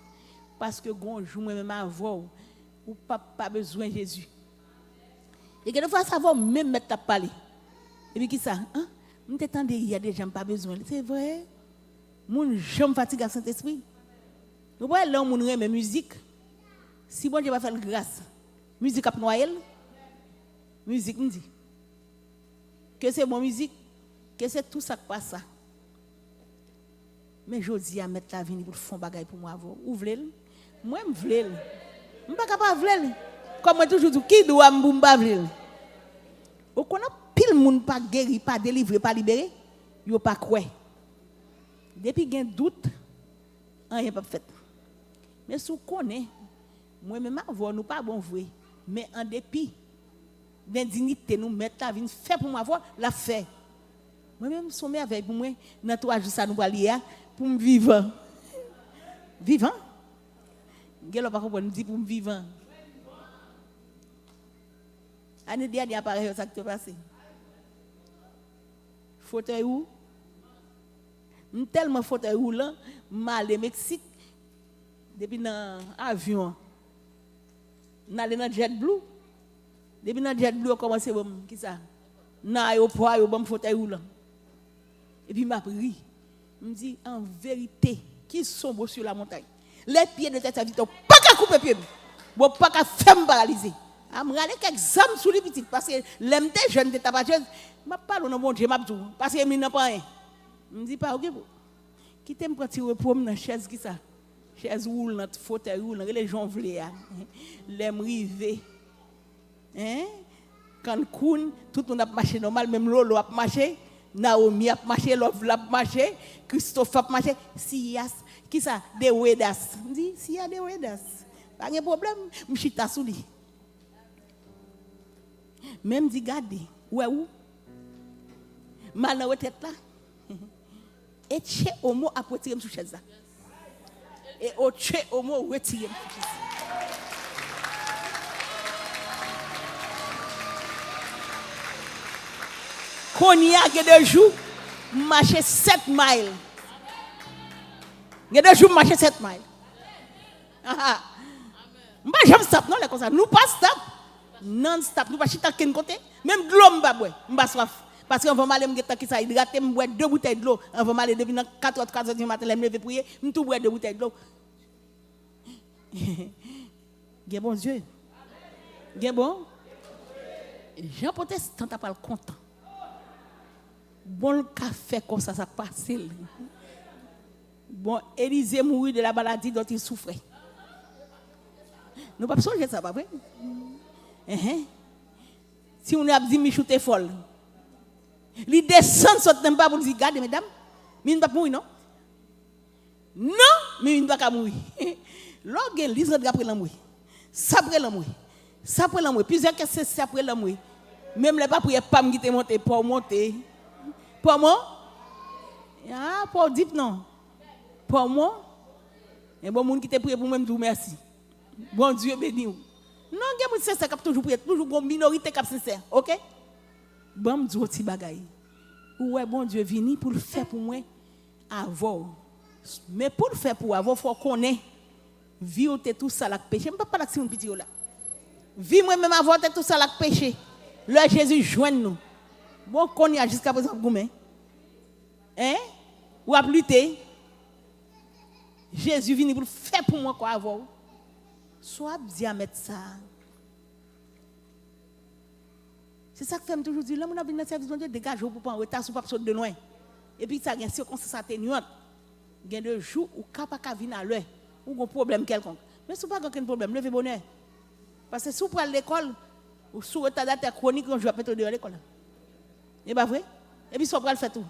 Parce que, bonjour, moi-même, avant, ou pas besoin de Jésus. Et quelquefois, ça va même mettre à parler. Et puis, qui ça? Hein? Je t'attends, il y a des gens qui n'ont pas besoin. C'est vrai. Mon jambe fatigue à Saint-Esprit. Vous voyez, là, on a une musique. Si bon Dieu va faire grâce. Musique à Noël, musique me dit que c'est mon musique, que c'est tout ça qui passe. Mais je dis à mettre la vie pour faire bagaille pour moi. Ouvrez-le. Moi me vle. Je pas capable vle. Comme moi toujours dit qui doit me pas vle. Ou qu'on a pile monde pas guéri, pas délivré, pas libéré, yo pas croire. Depuis gen doute, rien pas fait. Mais si vous connaissez, moi-même, nous pas bon vrai. Mais en dépit d'indignité, nous mettons la vie, fait pour moi, la fait. Moi-même, sommet avec moi, dans 3 jours, ça nous va lier pour me vivre. Vivant? Quel pas comprendre, nous dit pour me vivre. L'année dernière, pareil, ça qui s'est passé. Fauteuil où? Tellement fauteuil roulant, mal au Mexique, depuis dans l'avion, on allait dans JetBlue. Depuis dans JetBlue, on commence à qui ça? Dans l'aéroport, on fauteuil roulant. Et puis, m'a pris. Je me dis, en vérité, qui sont beaux sur la montagne? Les pieds de tête à vite, pas qu'à couper pied, bon, pas qu'à faire me paralyser. Je me regarde quelques examens sur les petites, parce que l'aime des jeunes de tabageuse, je parle au bon Dieu, parce que je n'ai pas rien. Je me dis pas, ok, qui t'aime quand tu repos dans la chaise, qui ça? Chaise roule, notre fauteuil roule, les gens veulent, l'aime rivé. Hein? Quand Koun, tout le monde a marché normal, même Lolo a marché, Naomi a marché, Love a marché, Christophe a marché, Sias, qui ça? Des Wedas. Je me dis, s'il y a des Wedas, pas de problème, je suis sous lui. Même dit, gardez, où? Mal dans la tête là. Et tché au mot à retirer sous chaise là. Et au tché au mot retirer sous chaise. Qu'on y a des jours, marcher 7 miles. Il y a des jours, marcher 7 miles. Moi, j'aime stop, non, comme ça. Nous pas stop. Non-stop. Nous pas chita ken côté. Même de l'eau, m'ba soif. Parce qu'on va m'aller m'geta qui ça hydrater, m'boire 2 bouteilles de l'eau. On va m'aller depuis 4h du matin, me lever prier, m'tou boire 2 bouteilles de l'eau. Bien bon Dieu. Bien bon. Jean Protestant t'as pas le content. Bon le café comme ça passe. Bon, Élisée mourit de la maladie dont il souffrait. Nous pas songer ça, pas vrai? Si on a dit Michou t'es folle. Il descend sur pas pour dire regardez mesdames, mais il ne va pas mourir non. Non, mais il ne va pas mourir. Lorsqu'il lit après la mourir. Ça après la mourir. Ça après la mourir. Plusieurs questions c'est après la mourir. Même les pas prier pas me quitter monter pour monter. Pour moi ah pour dire non. Pour moi et bon monde qui te prier pour moi me dire merci. Bon Dieu béni vous. Non, il y a des gens qui toujours prier, toujours une minorité qui sincère. OK? Bon, je dis petit bagaille. Ouais, bon Dieu vini pour le faire pour moi avant. Mais pour le faire pour avoir, il faut connaître. Vie ou tout ça la péché. Je ne peux pas parler de petit là. Vie moi-même avoir tout ça la péché. Le Jésus joint nous. Bon, qu'on y a jusqu'à présent pour moi. Hein? Ou à lutter. Jésus vini pour le faire pour moi quoi avant. Soit bien mettre ça. C'est ça que fait toujours dire, là, on a vu dans le service de Dieu, dégage pour pas en retard, sur pas de loin. Et puis, ça a une circonstance atténuante. Il y a des jours où il n'y a pas venir à l'heure, ou un problème quelconque. Mais ce n'est pas aucun problème, levez bonheur. Parce que si vous prenez l'école, ou sous retardataire chronique, on joue à péter de l'école. C'est pas vrai? Et puis, ça va le faire tout.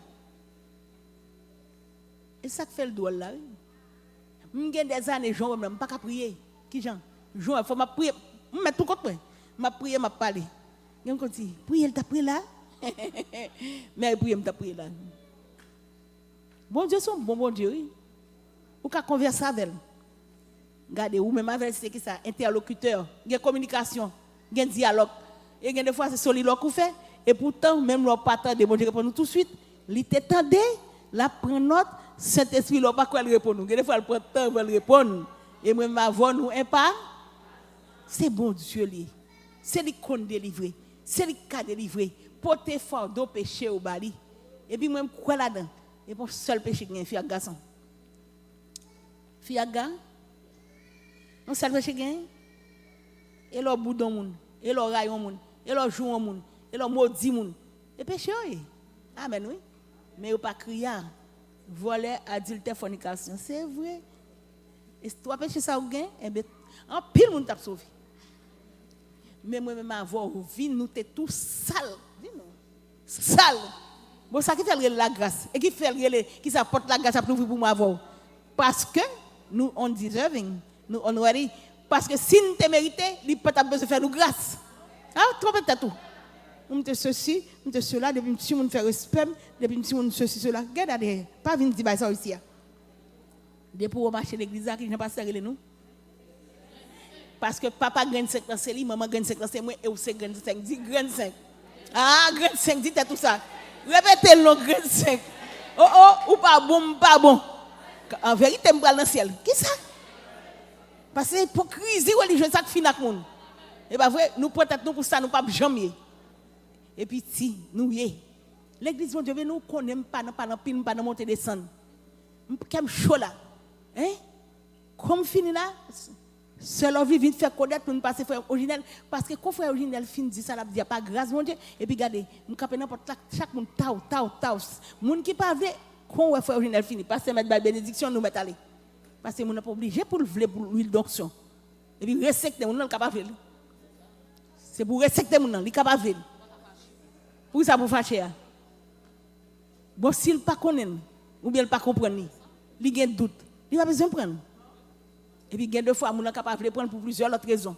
Et ça que fait le doigt là. Il y a des années, je ne peux pas prier. Qui Jean? Il faut que prier. Je mets tout contre moi. Je prie, je parle. Je me dis, prier, elle t'a prié là. Mais prier, elle t'a prié là. Bon Dieu, c'est un bon Dieu. Ou qu'à converser avec elle. Regardez, ou même avec ce qui ça, interlocuteur, il y a communication, il y a dialogue. Et il y a des fois, c'est soliloque qu'on fait. Et pourtant, même leur partant de bon Dieu répond nous tout de suite. Il t'étendait, la prend note, Saint-Esprit, il n'a pas quoi répondre. Des fois, il prend temps pour répondre. Et moi, avant nous, pas. C'est bon Dieu, c'est lui qui délivre. C'est lui qui a délivré. Porter fardeau péché au bali. Et puis, moi, je crois là-dedans. Et pour seul péché qui est fille à garçon. Fille à gars. Un seul péché qui est. Et leur boudon moun. Et leur rayon moun. Et leur jour moun. Et leur maudit moun. Et péché, oui. Amen, oui. Mais il pas crier. Voler, adultère, fornication. C'est vrai. Et si tu as péché ça ou gain, eh bien, en pile, monde t'a sauvé. Mais moi-même, avoir vie, nous t'es tout sale. Dis-nous. Sale. Bon, ça qui fait la grâce. Et qui fait qui s'apporte la grâce à pour moi avoir. Parce que nous, on deserving. Nous, on ready. Parce que si nous te mérité, il peut pas besoin de faire nous grâce. Ah, trop peut-être tout. On te ceci, on te cela, depuis petit on fait respect, depuis petit on ceci, cela. Regardez, pas venir dire ça ici. Depuis on marcher l'église, qui n'a pas serré nous. Parce que papa gagne 5 ans, c'est lui, maman gagne 5 ans, c'est moi, et vous c'est gagne 5. Dis gagne 5. Ah, gagne 5, dis tout ça. Répétez le gagne 5. Oh, ou pas bon, pas bon. En vérité, je vais dans le ciel. Qui ça? Parce que l'hypocrisie religieuse, ça qui finit avec le monde. Et bien vrai, nous prenons pour ça, nous ne pouvons jamais. Et puis, si, nous y l'église, mon Dieu, nous ne connaissons pas, nous ne pas monter descendre. Nous sommes chauds là. Hein? Comme fini là, seul envie de faire connaître pour nous passer frère originel. Parce que quand frère originel finit dit ça, il n'y a pas grâce, mon Dieu. Et puis, regardez, nous capons n'importe chaque monde, tao. Moun qui pas vrai, quand frère originel finit, parce que mettre la bénédiction, nous mettons aller. Parce que nous n'avons pas obligé pour le vouloir pour l'huile d'onction. Et puis, respecter, nous ne sommes pas capables. C'est pour respecter, nous ne sommes pas capables. Pour ça, pour fâcher. Bon, s'il ne pas connaît, ou bien il ne pas comprendre, il a un doute, il n'a pas besoin de prendre. Et puis, il y a deux fois, nous sommes capables de prendre pour plusieurs autres raisons.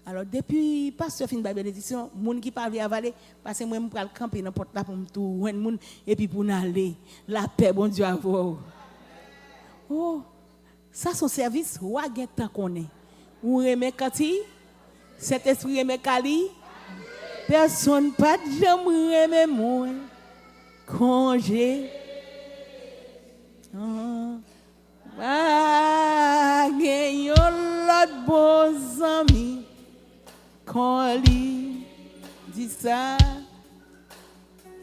Alors, depuis pasteur fin de la bénédiction, les gens qui parlent avaler, parce que moi, je vais camper n'importe là pour me tout, et puis pour aller, la paix, bon Dieu, à vous. Oh, ça, son service, ou à gen tant qu'on est. Ou remet Kati, cet esprit remet Kali, personne pas de jamais remet moi, congé. Ah, gen yon l'autre bon ami, quand lui dit ça,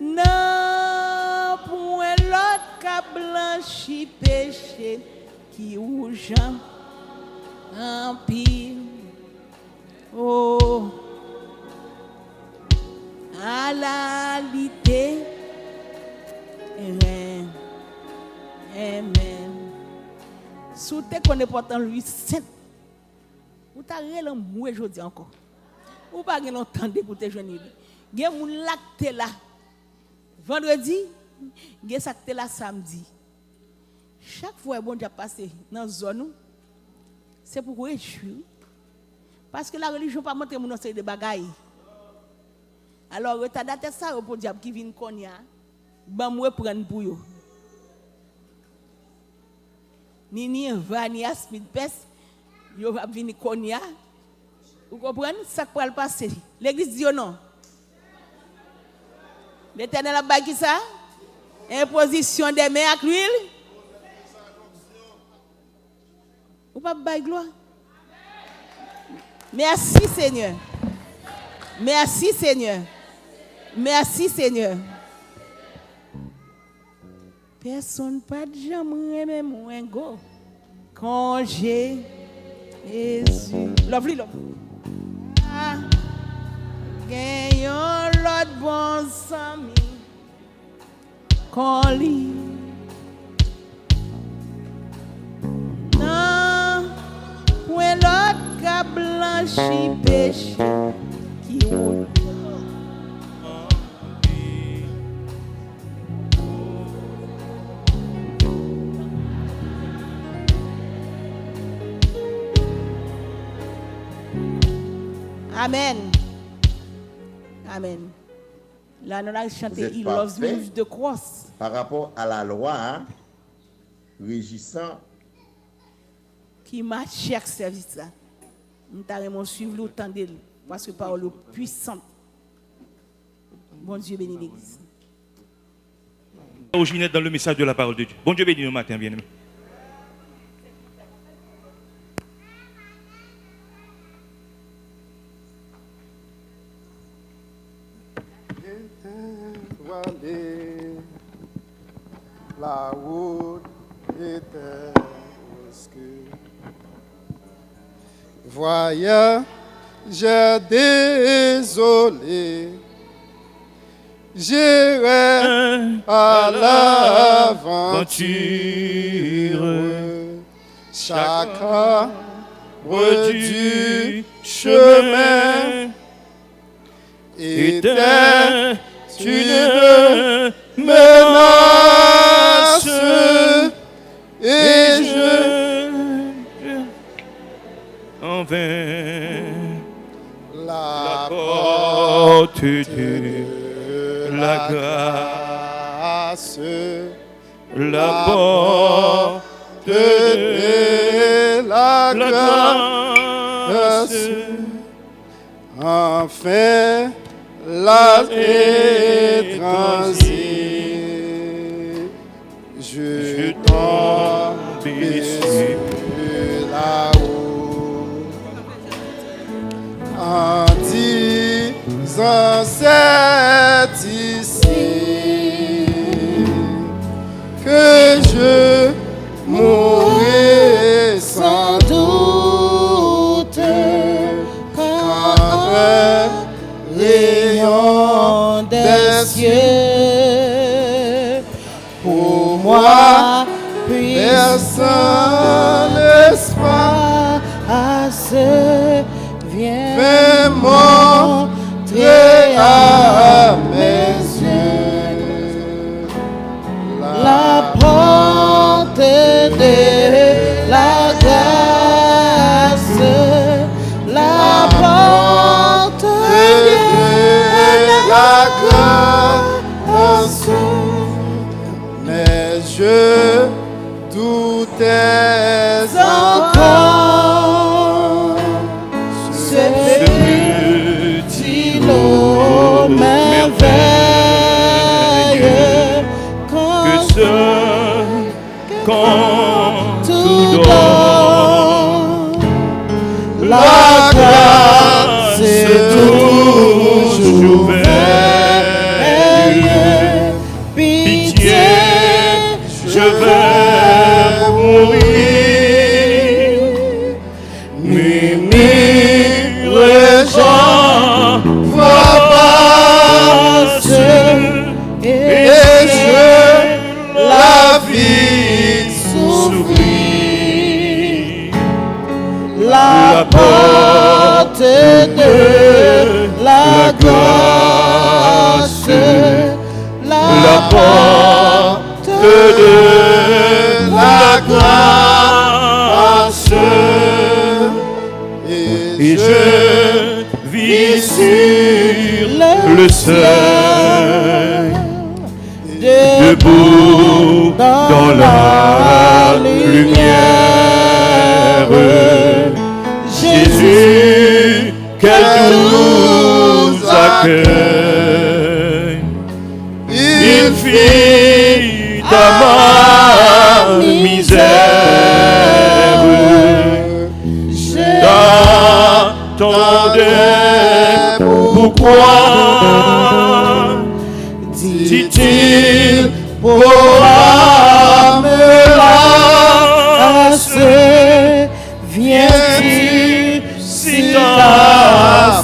non, pour l'autre qu'a blanchi péché, qui rouge en pile. Oh, à la lité, amen. Sous tes qu'on est portant lui saint, ou t'as réellement moué aujourd'hui encore. Ou pas gen entendre pour te joindre. Gen moun lacté là. Vendredi, gen sakté là samedi. Chaque fois bon Dieu passé dans zone c'est pour réjouir. Parce que la religion pas monter mon série de bagaille. Alors retardate ça pour diable qui vient konya, ba moi prendre pour yo. Ni va ni aspid pes, yo va venir konya. Vous comprenez ça qui va passer? L'église dit non. L'Éternel a bâti ça? Imposition des mains avec l'huile. Ou pas bâti gloire? Merci Seigneur. Merci Seigneur. Merci Seigneur. Personne pas de jamais même moins go. Quand j'ai Jésus. Lovely. Gagnons l'autre bon ami. Quand lui. Non, point l'autre qu'a blanchi péché qui roule. Amen. Amen. Là, nous avons chanté Il loves me with the cross. Par rapport à la loi régissant qui m'a cher service là. Nous avons suivi le temps d'elle parce que parole puissante. Bon Dieu bénit l'église. Originel dans le message de la parole de Dieu. Bon Dieu bénit le matin, bien-aimé. La route était obscure. Voyageur désolé, j'irai à l'aventure, chaque arbre du chemin était une menace et je en vain la porte de la grâce, la porte de la grâce, enfin la transie, je tombe sur là-haut en disant c'est ici que je mourrai sans doute quand un rayon des cieux pour moi personne l'espace vient montrer à mes yeux la porte de la grâce, la porte de la grâce. Mais je doutais encore ce petit lot merveilleux quand tout dort. La grâce est toujours veille. Pitié, je vais mourir. Murmure, j'en vois passer et je la vie souffrir. La porte de la grâce, la porte de la grâce, et je vis sur le seuil, debout dans la lumière. Jésus, quel doux accueil, il fit à ma misère. J'attendais, pourquoi dit-il, pourra me lasser, viens-tu si tard,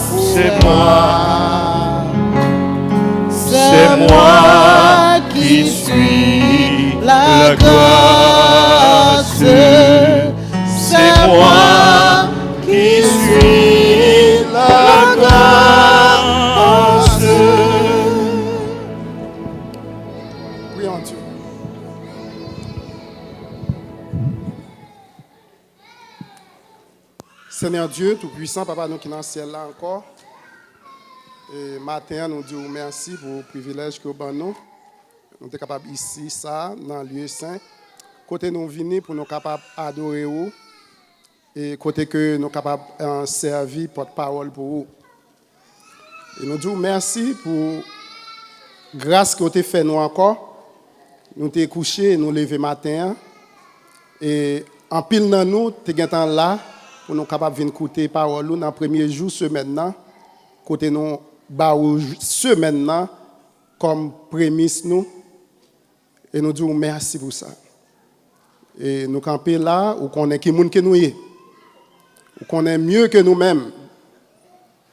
c'est moi qui suis la grâce, c'est moi qui suis la grâce. Prions Dieu. Seigneur Dieu, Tout-Puissant, Papa, nous qui sommes dans le ciel là encore. Et matin, nous disons merci pour le privilège que vous avez. Nous sommes capables ici, ça, dans le lieu saint. Côté nous venons pour nous capables d'adorer vous. Et côté que nous sommes capables de servir porte-parole pour vous. Et nous disons merci pour la grâce que vous avez fait nous encore. Nous sommes couchés, nous lever matin. Et en pile dans nous, nous sommes là pour nous capables de venir écouter parole dans le premier jour semaine. Côté nous, semaine comme prémisse nous. Et nous disons merci pour ça. Et nous camper là où on est qui monde que nous est. Où on est mieux que nous-mêmes.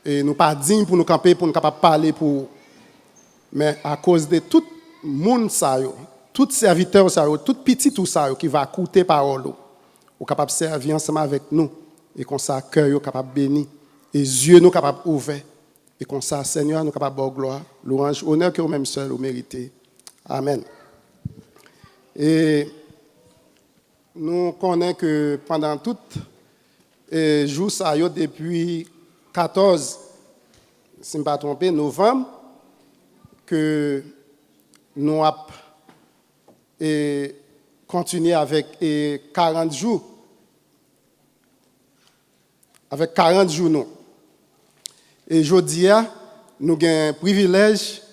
Et nous pas dignes pour nous camper pour nous capable parler pour. Mais à cause de tout monde ça yo, tout serviteur ça yo, tout petit tout ça yo qui va écouter parole. ou capable de servir ensemble avec nous. Et comme ça, cœur est capable de bénir. Et yeux nous capables d'ouvrir. Et comme ça, Seigneur, nous capables de gloire, louange, honneur que vous-même seul vous méritez. Amen. Et nous connaissons que pendant tout le jour, ça y est depuis 14, si je ne me pas trompé, novembre, que nous avons continué avec 40 jours. Avec 40 jours, nous. Et aujourd'hui, nous avons un privilège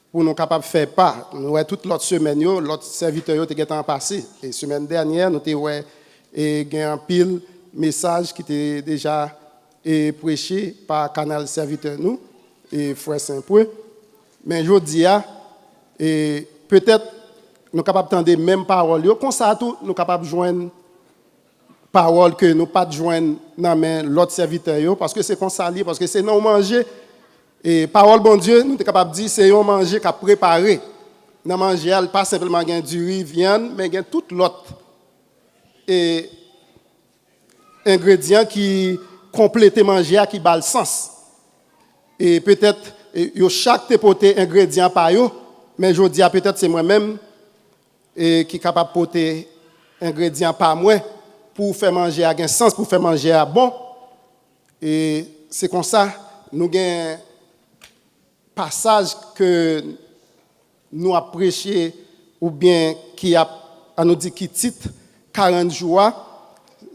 pour nous capables de faire part. Nous avons toute l'autre semaine, l'autre serviteur qui était en passé. Et la semaine dernière, nous avons un pile message qui était déjà prêché par Canal Serviteur nous et Frère Saint-Pouet. Mais aujourd'hui, peut-être nous sommes capables d'entendre les mêmes paroles. Comme ça, nous sommes capables de joindre parole que nous pas joindre dans l'autre serviteur parce que c'est comme ça, parce que c'est non manger et parole bon Dieu nous sommes capables de dire c'est un manger qu'a préparé non manger pas simplement du riz viande mais tout l'autre et ingrédients qui complètent manger qui bat le sens et peut-être chaque tépoté ingrédient par yo mais je dis peut-être c'est moi-même et qui capable porter ingrédient par moi pour faire manger à un sens, pour faire manger à bon. Et c'est comme ça, nous avons un passage que nous avons prêché, ou bien qui a nous dit qui titre 40 jours.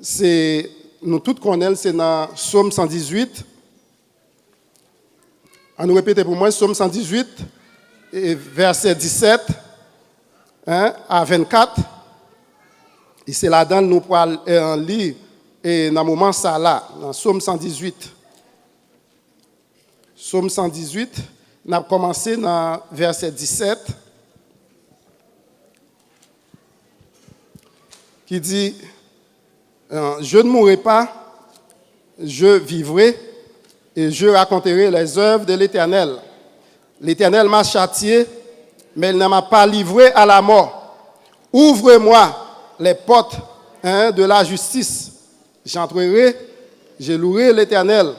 C'est, nous tous connaissons, c'est dans Psaume 118. On nous répète pour moi, Psaume 118, verset 17 à 24. Et c'est là-dedans nous pourrons lire et dans le moment ça là, dans Psaume 118. Psaume 118, on a commencé dans verset 17, qui dit je ne mourrai pas, je vivrai et je raconterai les œuvres de l'Éternel. L'Éternel m'a châtié, mais il ne m'a pas livré à la mort. Ouvre-moi les portes de la justice. J'entrerai, je louerai l'Éternel.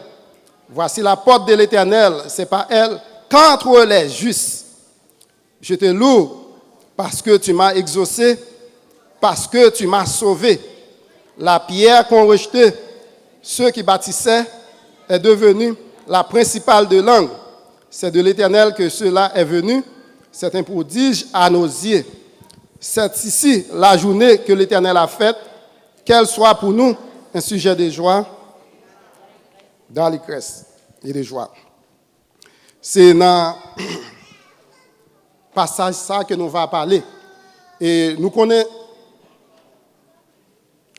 Voici la porte de l'Éternel, c'est pas elle qu'entre les justes. Je te loue parce que tu m'as exaucé, parce que tu m'as sauvé. La pierre qu'ont rejetée ceux qui bâtissaient est devenue la principale de l'angle. C'est de l'Éternel que cela est venu. C'est un prodige à nos yeux. C'est ici la journée que l'Éternel a faite, qu'elle soit pour nous un sujet de joie dans les cresses et de joie. C'est dans le passage ça que nous allons parler. Et nous connaissons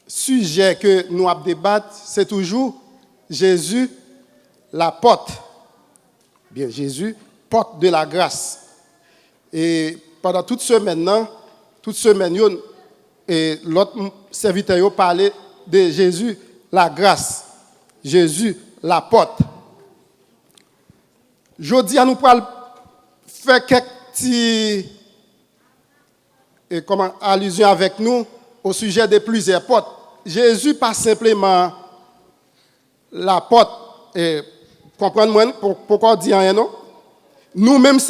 le sujet que nous allons débattre, c'est toujours Jésus, la porte. Bien, Jésus, porte de la grâce. Et pendant toute semaine, et l'autre serviteur parlait de Jésus, la grâce. Jésus, la porte. Je dis à nous pour faire quelques petites allusions avec nous au sujet de plusieurs portes. Jésus, pas simplement la porte. Et comprenez-moi pourquoi on dit rien, non? Nous-mêmes,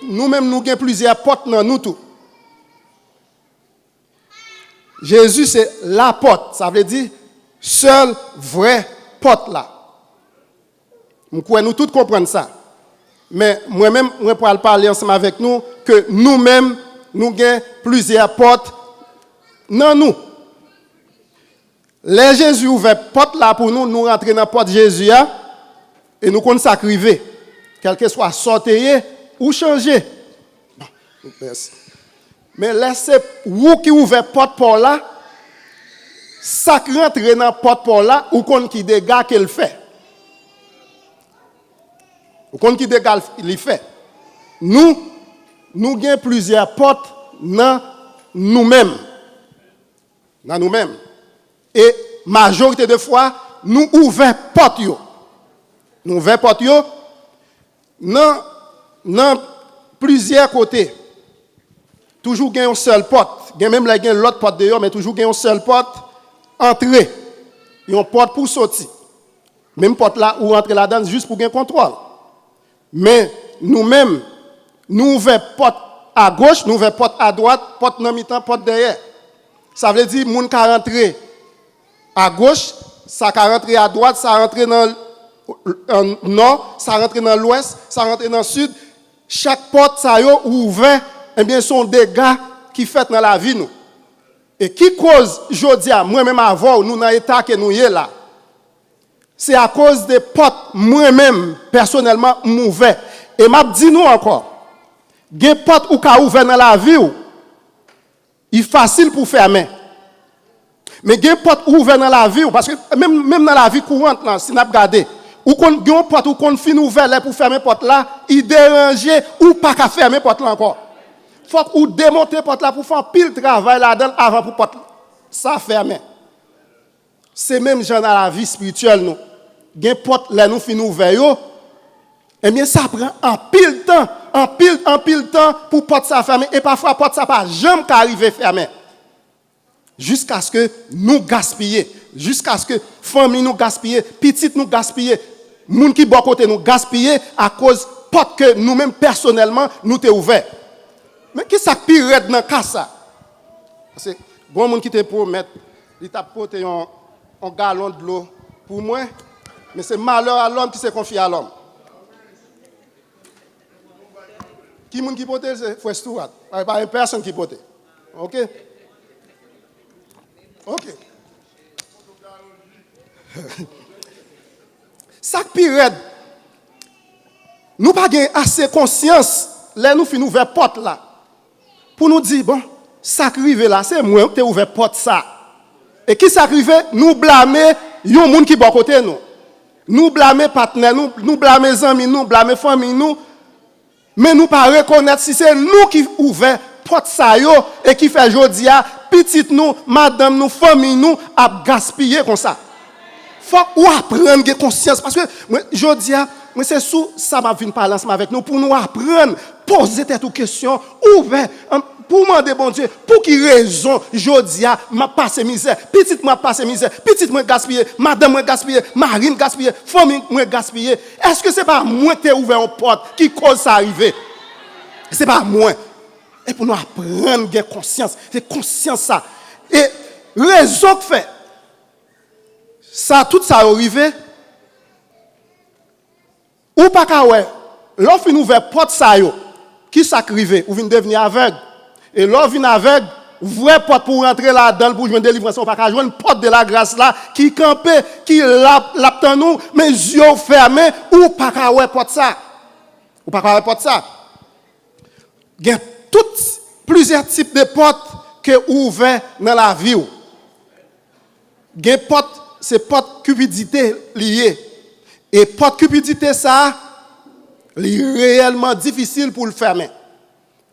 nous avons plusieurs portes dans nous tous. Jésus, c'est la porte. Ça veut dire, seule vraie porte là. Nous tous comprenons ça. Mais moi-même, je pourrais parler ensemble avec nous que nous-mêmes, nous avons plusieurs portes dans nous. Les Jésus ouvert porte là pour nous, nous rentrons dans la porte de Jésus et nous consacrer. Quel que soit sortir ou changer. Bon, merci. Mais laissez vous qui ouvre porte pour là, ça rentre dans la porte pour là, ou qu'on qui dégage qu'elle fait. Ou qu'on qui dégage il fait. Nous avons plusieurs portes dans nous-mêmes. Dans nous-mêmes. Et majorité de fois, nous ouvrons porte yo. Nous ouvrons porte yo dans plusieurs côtés. Toujours une seule porte. Il y a même l'autre porte dehors, mais toujours une seule porte. entrer, il y a une porte pour sortir. Même porte là où rentrer là-dedans juste pour gagner contrôle. Mais nous-mêmes, nous ouvrons porte à gauche, nous ouvrons porte à droite, porte dans mi-temps, porte derrière. Ça veut dire moun ka rentrer à gauche, ça ka rentrer à droite, ça rentrer dans le nord, ça rentrer dans l'ouest, ça rentrer dans le sud. Chaque porte ça yo ouvert, eh bien sont dégâts qui fait dans la vie nous. Et qui cause jodia moi-même avant nous dans l'état que nous y est là. C'est à cause des portes moi-même personnellement m'ouvert. Et m'a dit nous encore, des portes ou ka ouvert dans la vie ou, il est facile pour fermer. Mais des portes ouvert dans la vie ou, parce que même dans la vie courante là, si n'a regardé, ou qu'on une porte ou qu'on fin ouvert là pour fermer porte là, il dérange ou pas qu'à fermer porte là encore. Faut ou démonter porte là pour faire pile travail là-dedans avant pour porte ça fermer. C'est même genre dans la vie spirituelle nous. Gen porte là nous fin ouvert yo. Eh bien ça prend un pile temps pour porte ça fermer et parfois porte ça pas jamais qu'arriver fermer. Jusqu'à ce que nous gaspiller, jusqu'à ce que famille nous gaspiller, petite nous gaspiller, moun qui bon côté nous gaspiller à cause porte que nous-mêmes personnellement nous t'ai ouvert. Mais qui ça pire dans cas ça? Parce que bon monde qui te promet, il t'a porté un gallon de l'eau pour moi, mais c'est malheur à l'homme qui se confie à l'homme. Qui monde qui porte c'est Frère Stuart, pas une personne qui porte. OK? OK. Ça pire nous pas assez conscience là nous fin ouvert porte là pour nous dire bon ça arrive là c'est moi qui t'ai ouvert porte ça et qui ça arrive nous blâmer yon monde qui bon côté nous blâmer partenaire nous blâmer amis nous blâmer famille nous mais nous pas reconnaître si c'est nous qui ouvert porte ça yo et qui fait jodia petite nous madame nous famille nous a gaspiller comme ça faut ou apprendre conscience parce que jodia mais c'est sous ça m'a vinn parler ensemble avec nous pour nous apprendre poser tête aux questions ouvert pour demander bon Dieu pour qui raison jodia m'a passé misère petite m'a passé misère petite moi gaspiller madame moi gaspiller marine gaspiller famille moi gaspiller est-ce que c'est pas moi qui ai ouvert une porte qui cause ça arriver c'est pas moi et pour nous apprendre des conscience c'est conscience ça et raison que fait ça tout ça arrivé ou pas ka ouais l'offre nous ouvert porte ça yo qui s'acrivé ou vient devenir aveugle et l'offre vient aveugle vraie porte pour rentrer là-dedans pour joindre délivrance on pas ka joindre porte de la grâce là qui camper qui l'attend nous mais yeux fermés ou pas ka ouais porte ça ou pas ka ouais porte ça il y a plusieurs types de portes que ouvert dans la vie ou il y a porte c'est porte cupidité liée et porte cupidité ça est réellement difficile pour le fermer.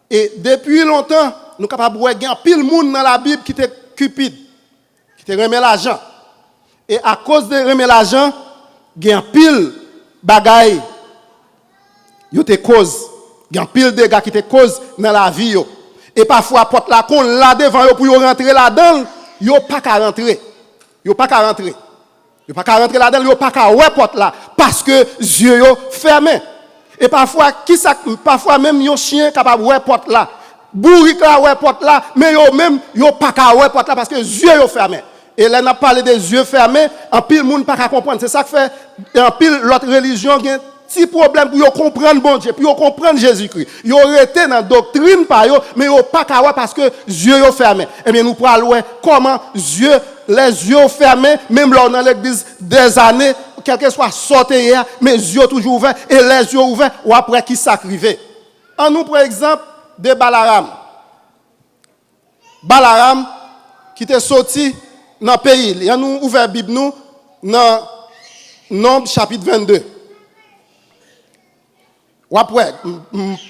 Et depuis longtemps, nous sommes capables de voir pile monde dans la Bible qui était cupide, qui te remet l'argent. Et à cause de remet l'argent, il y a pile bagaille yo te cause, il y a pile de gars qui te cause dans la vie yo. Et parfois porte la qu'on là devant yo pour yo rentrer là-dedans, yo pas qu'à rentrer. Yo pas qu'à rentrer. Yo pas qu'à rentrer là-dedans, yo pas qu'à ouais porte là parce que yeux yo fermé. Et parfois parfois même yon chien capable ouais porte là. Bourrique là ouais porte là, mais yo même yo pas qu'à ouais porte là parce que yeux yo fermé. Et là n'a parlé des yeux fermés, en pile monde pas qu'à comprendre. C'est ça que fait en pile l'autre religion gen petit problème pour yo comprendre bon Dieu, pour yo comprendre Jésus-Christ. Yo resté dans doctrine par yo, mais yo pas qu'à ouais parce que yeux yo fermé. Eh bien nous pour aller comment les yeux fermés, même là dans l'église des années, quel que soit sorti hier, mes yeux toujours ouverts et les yeux ouverts, ou après qui s'acrivait. En nous, par exemple, de Balaram. Balaram, qui était sorti dans le pays. Il y a nous ouvert la Bible nous, dans Nombre chapitre 22. Ou après,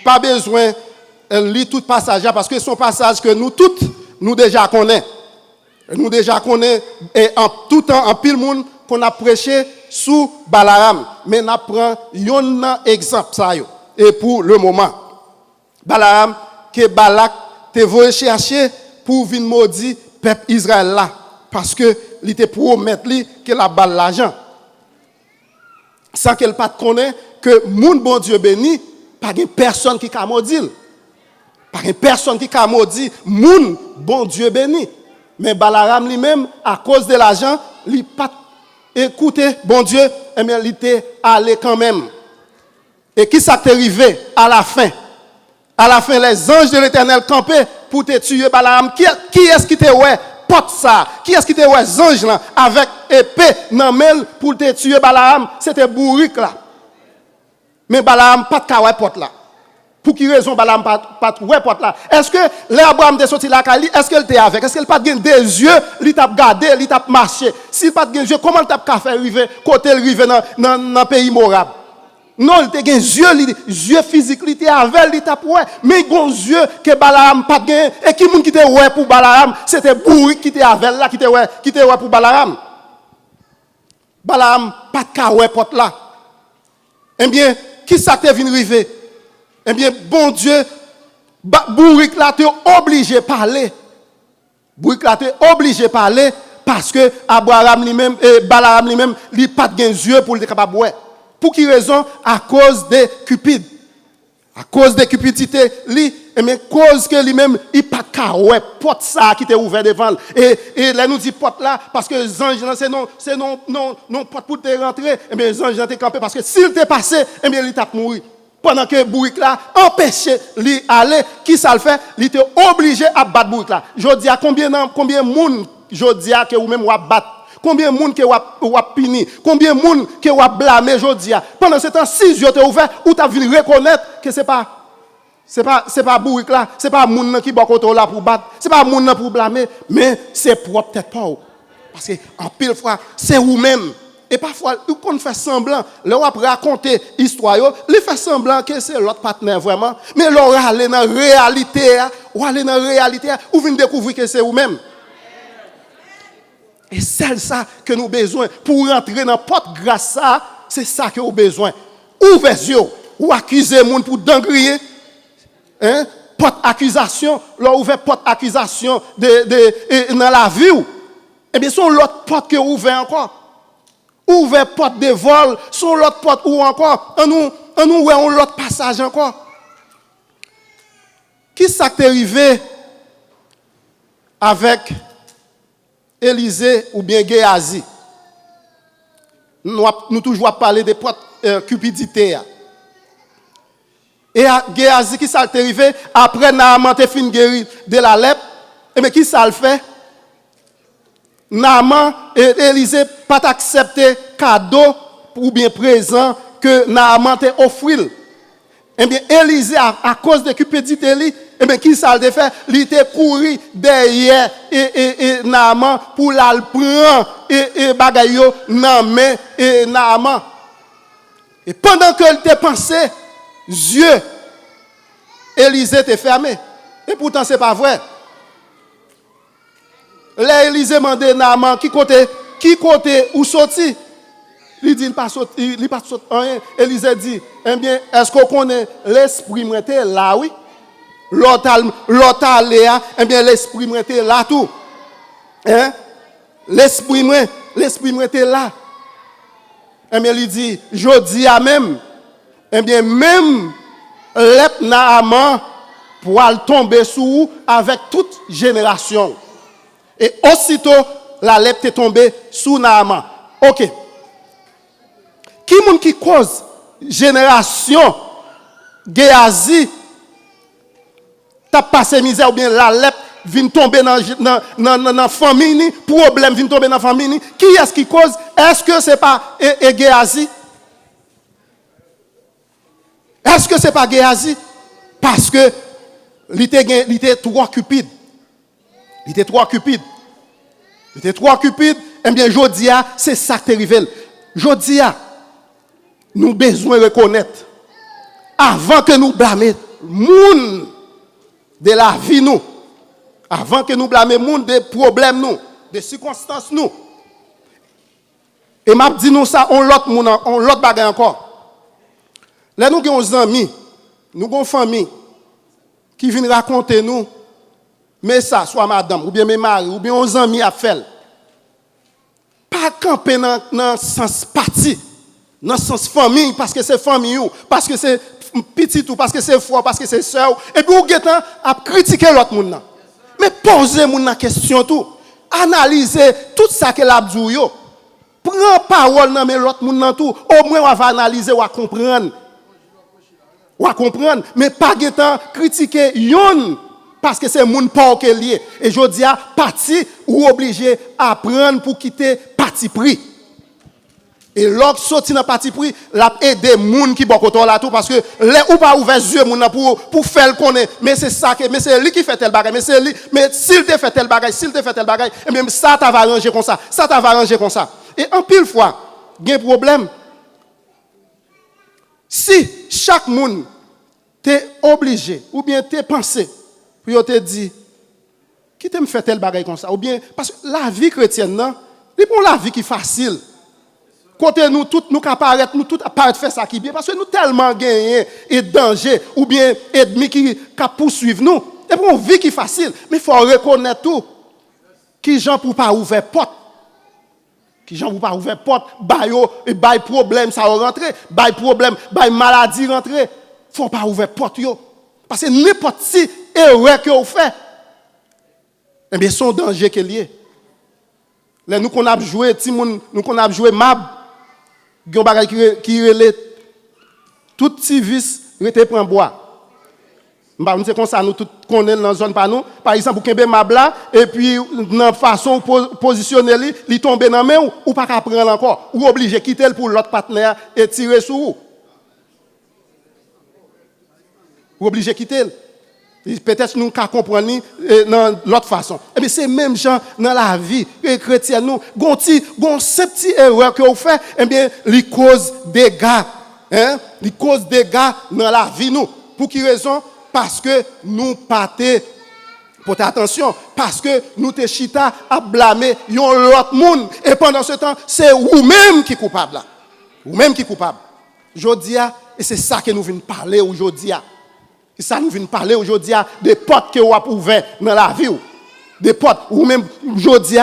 pas besoin de lire tout passage parce que c'est un passage que nous toutes, nous déjà connaissons. Nous déjà connaissons, et en tout temps, en pile monde, qu'on a prêché sous Balaram. Mais nous prenons un exemple, ça, et pour le moment. Balaram, que Balak te voulu chercher pour venir maudire le peuple Israël là. Parce que il te promettre que la balle l'argent. Sans qu'elle pas connaît que moun bon Dieu béni, pas de personne qui a maudit. Pas de personne qui a maudit moun bon Dieu béni. Mais Balaram lui-même, à cause de l'argent, il pas écouté bon Dieu, et bien il était allé quand même. Et qui s'est arrivé à la fin? À la fin, les anges de l'Éternel campaient pour te tuer Balaam. Qui est-ce qui te ouais porte ça? Qui est-ce qui te ouais ange là avec épée dans main pour te tuer Balaam? C'était Bourrique là. Mais Balaam pas de ouais porte là. Pour qui raison Balaam pas de ouais porte là? Est-ce que l'Abraham est sorti là, est-ce qu'elle était avec? Est-ce qu'elle pas de des yeux, il t'a gardé, il t'a marché? S'il pas de yeux, comment il t'a fait arriver côté arriver dans pays Morab? Non, il était des yeux physiques, il était avec, il était ouais. Mais il y a des yeux que Balaam pas de et qui moun qui était ouais pour Balaam, c'était Bourrique qui était avec là, qui était ouais pour Balaam. Balaam pas de ouais porte là. Eh bien, qui ça t'est venu arriver? Eh bien, bon Dieu, Bourrique là t'es obligé de parler. Bourrique là t'es obligé de parler parce que Abraham lui-même et Balaam lui-même, il pas de yeux pour le capable ouais. Pour qui raison? À cause de Cupide. À cause de cupidité, lui, mais cause que lui-même, il pas de porte ça qui était ouvert devant. Et là, nous dit porte là, parce que les anges, c'est non porte pour te rentrer. Et bien, les anges ont été campés, parce que s'il t'est passé, et bien, il t'a mouru. Pendant que Bourrique là, empêché lui aller, qui ça le fait? Il était obligé à battre Bourrique là. Je dis à combien de monde, je dis à que vous même ou à battre. Combien de monde qui a puni? Combien de monde qui a blâmé aujourd'hui? Pendant ce temps, 6 yeux t'es ouvert, ou tu as vu reconnaître que c'est pas Bourrique là, c'est pas monde qui est contre là pour battre, c'est pas monde pour blâmer, mais c'est propre peut-être pas. Parce que en pile fois, c'est vous-même. Et parfois, on fait semblant, leur raconter l'histoire, il fait semblant que c'est l'autre partenaire vraiment, mais leur aller dans la réalité, ou venir découvrir que c'est vous-même. Et c'est ça que nous avons besoin pour rentrer dans porte grâce ça, c'est ça que nous avons besoin. Ouvrez les yeux, ou accuser les gens pour dangrier, hein? Porte accusation, leur ouvert porte accusation dans la vie. Eh bien, son l'autre porte que vous ouvrez encore. Ouvrez porte de vol, son l'autre porte ou encore. On nous ouvrons l'autre passage encore. Qui s'est arrivé avec Élisée ou bien Géasi? Nous toujours parler de porte cupidité. Et Géasi qui s'est arrivé après Naaman te fin guéri de la lèpre, et mais qui ça le fait? Naaman et Élisée pas accepté cadeau ou bien présent que Naaman te offert. Eh bien Élisée à cause de cupidité lui, eh bien qui ça le fait? Il était couru derrière et Naaman pour la prendre et bagayo nan main et Naaman. Et pendant que il te pensé, yeux Élisée était fermé. Et pourtant c'est pas vrai. Là Élisée demandé Naaman qui côté où sorti? Il dit il pas sorti rien. Élisée dit eh bien est-ce qu'on connaît l'esprit moi était là oui? L'autre allé eh bien l'esprit moi était là tout. Hein? L'esprit moi était là. Eh bien il dit je dis à même eh bien même l'ep Naaman pour tomber sous avec toute génération. Et aussitôt la lèpre est tombée sous Naaman. OK. Qui cause génération Géasi t'a passé misère ou bien la lèpre vient tomber dans famille, problème vient tomber dans famille. Qui est-ce qui cause? Est-ce que c'est pas Géasi? Est-ce que c'est pas Géasi? Parce que il était trop cupide. Il était trop cupide. Eh bien, Jodia, c'est ça qui est arrivé. Jodia, nous besoin de reconnaître, avant que nous blâmions moun de la vie nous, avant que nous blâmions moun des problèmes nous, des circonstances nous. Et m'a dit nous ça, on l'autre bagage encore. Là nous avons des amis, nous avons une famille qui viennent raconter nous, mais ça, soit madame, ou bien mes maris, ou bien nos amis à faire. pas camper dans le sens parti, dans le sens famille, parce que c'est famille, parce que c'est petit ou parce que c'est frère, parce que c'est soeur, et puis vous avez à critiquer l'autre monde. Mais posez-moi la question tout. Analysez tout ça que l'a dit. Prends parole dans l'autre monde tout. Au moins on va analyser, on va comprendre. On va comprendre, mais pas de temps critiquer yon parce que c'est moun pas qui lié. Et je dis à parti ou obligé à prendre pour quitter parti pris. Et lorsque sorti dans parti pris, l'a aider moun qui bon côté là tout parce que les ou pas ouvert yeux moun pour faire le connaître. Mais c'est ça que mais c'est lui qui fait tel bagage, mais c'est lui mais s'il te fait tel bagage, et même ça t'a va arranger comme ça. Ça t'a va arranger comme ça. Et en pile fois, il y a un problème. Si chaque monde t'es obligé ou bien t'es pensé pour te dire qui t'aime faire tel bagage comme ça ou bien parce que la vie chrétienne non, c'est pour la vie qui est facile. Côté nous tous nous apparaître nous tous apparaître faire ça qui bien parce que nous tellement gagné et danger ou bien ennemi qui poursuivre nous. Et pour une vie qui est facile, mais il faut reconnaître tout. Qui gens pour pas ouvrir porte. Qui gens pour pas ouvrir porte, et bail problème ça rentrer, bail problème, bail maladie rentrer. Faut pas ouvrir porte yo. Parce que n'importe si erreur que vous fait. Eh bien son danger qui est lié. Là nous qu'on a joué nous qu'on a joué mab gon bagay qui relait tout civis rete prend bois. M'pa c'est comme ça nous tout connaît dans zone pas nous. Par exemple pour kembe mab là et puis dans façon positionner li tomber dans main ou pas ka prendre encore ou obligé quitter pour l'autre partenaire et tirer sur vous. Ou obligé quitter. Peut-être nous qu'à comprendre dans l'autre façon. Et bien c'est même gens dans la vie chrétienne nous gon petit erreur que vous fait et bien li cause dégâts li cause dégâts dans la vie nous. Pour qui raison? Parce que nous pâté portez attention parce que nous te chita à blâmer yon l'autre monde et pendant ce temps c'est vous même qui coupable là. Vous même qui coupable. Jodia et c'est ça que nous venons parler aujourd'hui. Et ça nous vient parler aujourd'hui des portes que vous avez ouvertes dans la vie. Des portes, ou même aujourd'hui,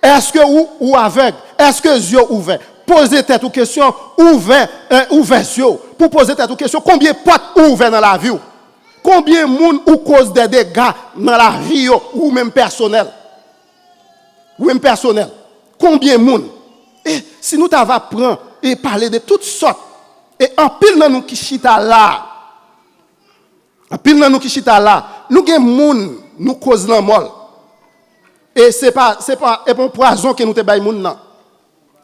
est-ce que ou aveugle, est-ce que yeux ouverts? Posez tête aux questions, ouvert yeux. Pour poser tête aux questions, combien de portes ouvertes dans la vie? Combien de monde ou cause des dégâts dans la vie ou même personnel? Ou même personnel. Combien de monde? Et si nous t'avons prendre et parler de toutes sortes, et en pile dans nous qui chita là, en pile dans nous qui chita là, nous gen moun nous cause la mort. Et c'est pas un poison que nous te bay moun nan.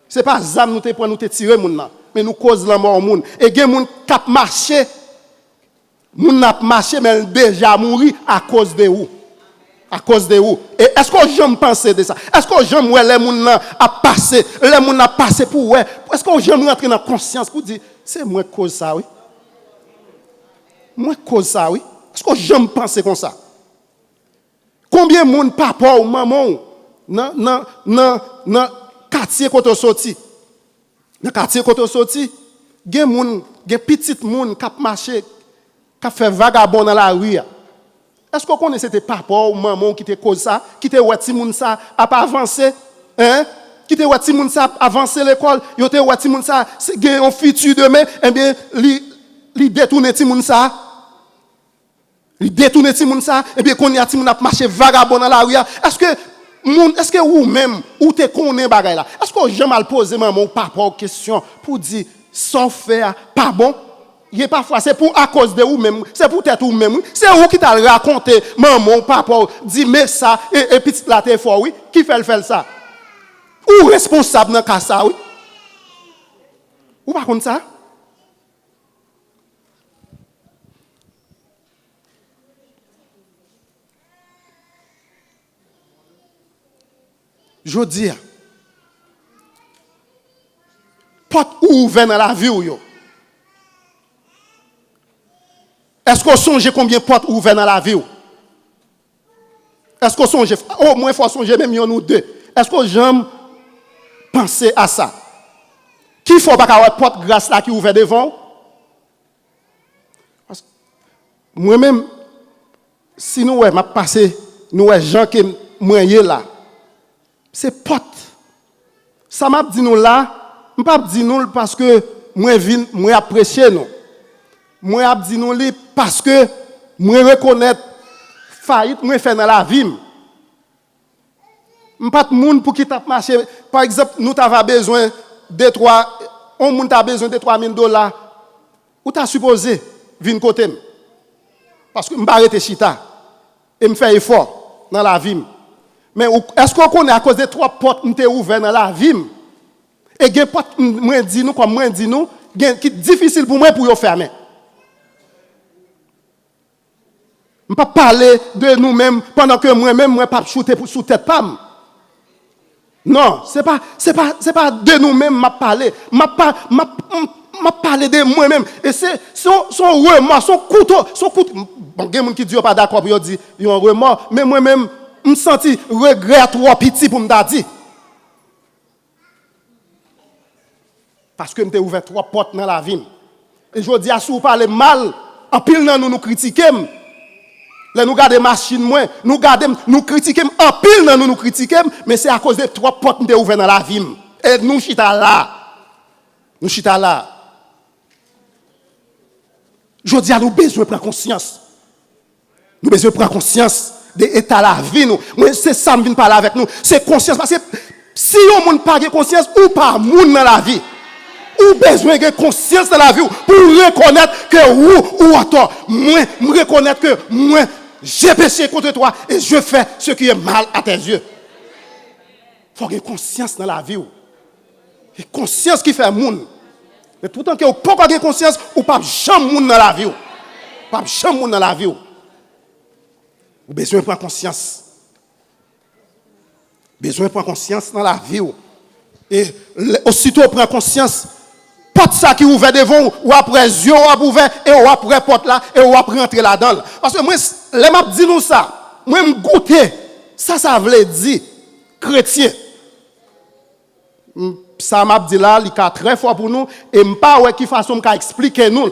C'est pas zam nous te prend nous te tirer moun nan, mais nous cause la mort moun. Et gen moun k'ap marcher, moun n'a marché mais déjà mouri à cause de vous. À cause de vous. Et est-ce que j'aime penser de ça? Est-ce que j'aime ouais les moun nan a passé, les moun a passé pour ouais? Est-ce que j'aime rentrer dans conscience pour dire c'est moi cause ça oui? Moi cause ça oui. Est-ce que j'aime penser comme ça? Combien de monde papa ou maman dans quartier côté sorti? Dans quartier côté sorti, gen moun, gen petit moun qui marché, qui fait vagabond dans la rue. Est-ce que vous connaissez tes papa ou maman qui te cause ça, qui te wati moun ça a pas avancé, hein? Qui te wati moun ça avancer l'école, yo te wati moun ça gen un futur demain, eh bien li détourner ti moun ça. Il détourne ti moun ça et bien qu'on y a ti moun a marché vagabond dans la rue. Est-ce que vous même ou te connaît bagay là? Est-ce que j'ai mal posé maman ou papa une question pour dire sans faire pas bon? Il est parfois c'est pour à cause de vous même, c'est pour être vous même. C'est vous qui t'a raconté maman ou papa dit mais ça et petit la t'es fort oui, qui fait ça? Ou responsable dans cas ça oui? Ou pas comme ça? Je dis, porte ouverte dans la vie ou yo. Est-ce qu'on songe combien de portes ouvertes dans la vie ou? Est-ce qu'on songe, au moins il faut songer même yon ou deux. Est-ce que j'aime penser à ça? Qui faut pas avoir porte grâce là qui ouvert devant? Moi-même, si nous m'a passé, nous gens qui moyen là. C'est porte Ça m'a dit nous là, je pas dit nous parce que moi apprécier nous. Moi dit nous parce que moi reconnaître faillite moi fait dans la vie. Pas de monde pour qui t'a marché. Par exemple, nous t'avons besoin de 3 on moun t'a besoin de $3,000 ou t'as supposé venir côté parce que m'pa arrêter chita et me faire effort dans la vie. Mais est-ce qu'on connaît à cause de 3 portes m'était ouvert dans la vie et gen porte moi dit nous comme moi dit nous qui difficile pour moi pour yo fermer. M'pa parler de nous-mêmes pendant que moi-même moi pas shooter sous tête pam. Non, c'est pas de nous-mêmes m'a parlé, m'a parlé de moi-même et c'est son remords, son couteau, bon gen moun qui dit pas d'accord pour dire un remords, mais moi-même me senti regret trop petit pour me dire. Parce que m'était ouvert 3 portes dans la vie. Et je dis à sou parler mal, en pile dans nous critiquer. Là nous garder machine moins, nous critiquer en pile dans nous critiquer, mais c'est à cause de 3 portes m'était ouvert dans la vie. Et nous chita là. Nous chita là. Je dis à nous besoin de prendre conscience. Nous besoin de prendre conscience de l'état de la vie nous. Moi c'est ça me vient parler avec nous, c'est conscience parce que si on monde pas conscience ou pas monde dans la vie. Ou besoin de conscience dans la vie pour reconnaître que ou attends, moi reconnaître que moi j'ai péché contre toi et je fais ce qui est mal à tes yeux. Il faut avoir conscience dans la vie. Et conscience qui fait monde. Mais tout le temps que vous n'avez pas avoir conscience, ou pas jamais monde dans la vie. Pas jamais monde dans la vie. Vous avez besoin de prendre conscience. Besoin de prendre conscience dans la vie. Et aussitôt prendre conscience, porte ça qui ouvert devant ou après yeux ou ouvert et ou après porte là et ou après rentrer là-dedans. Parce que moi les m'a dit nous ça, moi me goûter ça veut dire chrétien. Ça m'a dit là, il a très fort pour nous et m'pas ouais qui façon qu'a expliquer nous.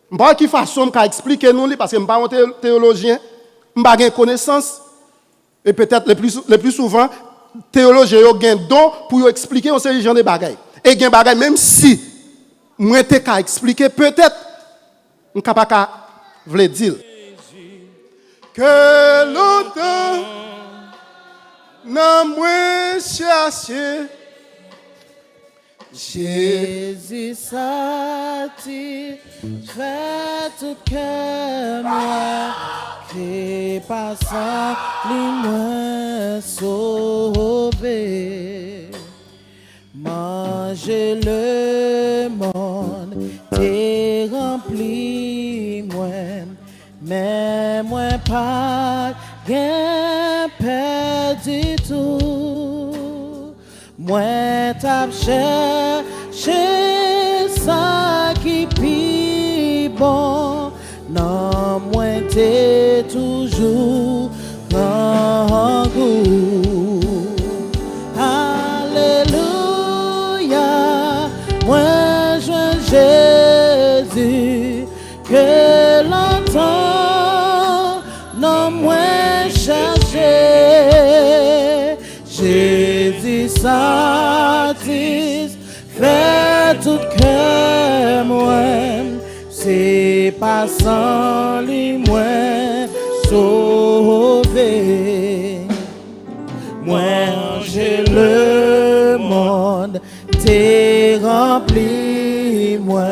M'pas qui façon qu'a expliquer nous parce que m'pas un théologien, m'pas gain connaissance et peut-être le plus souvent théologien yo gain don pour expliquer on série genre de bagaille. Et gen bagay même si moi te ka expliquer peut-être on capable vle dire que longtemps n'a moins cherché Jésus satisfait tout que moi qui passant les moins sauvé. Manger le monde, t'es rempli, mais moi pas gain perdu tout. Moi t'as cherché ça qui pis bon, non moi t'es toujours grand goût. Moi je Jésus que longtemps non moins cherché. Jésus satisfait tout que moi c'est pas sans lui moi sauvé. Moi j'ai le monde t'es rempli moi,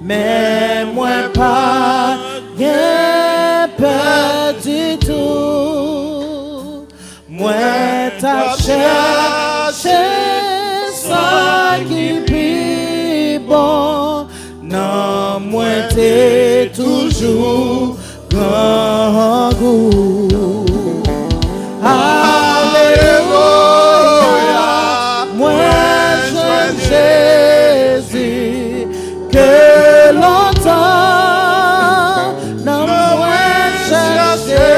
mais moi pas bien perdu tout. Moi t'as cherché ça qui pis bon, non moi t'es toujours grand goût. Jésus, que longtemps n'a moins cherché.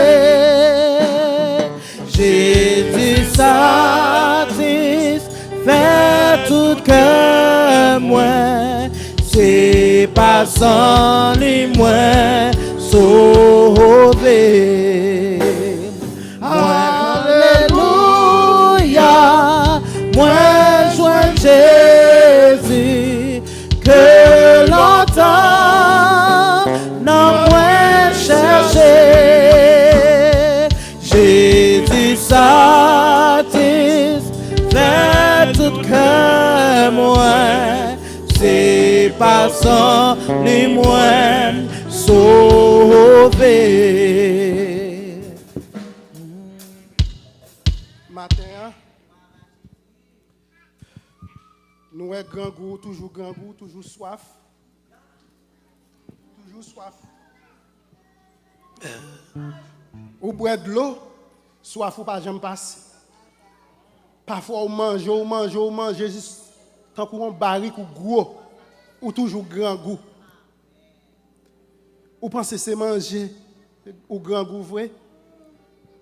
Jésus satisfait tout que moi, c'est pas sans lui moi sauvé. Alléluia, moi tout cœur moi, c'est par sang les moines sauvés. Matin, nous avons grand goût, toujours soif. Toujours soif. Ou boire de l'eau, soif ou pas jamais passer. Parfois, on mange, juste tant qu'on barrique ou gros, ou toujours grand goût. Ou pensez que c'est manger ou grand goût vrai?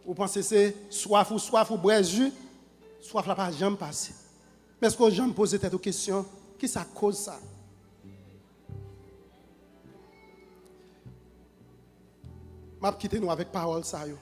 Ou pensez que c'est soif ou boire jus? Soif là pas jamais passer. Mais est-ce que jamais poser cette question? Qui ça cause ça? Je vais quitter nous avec parole ça yo.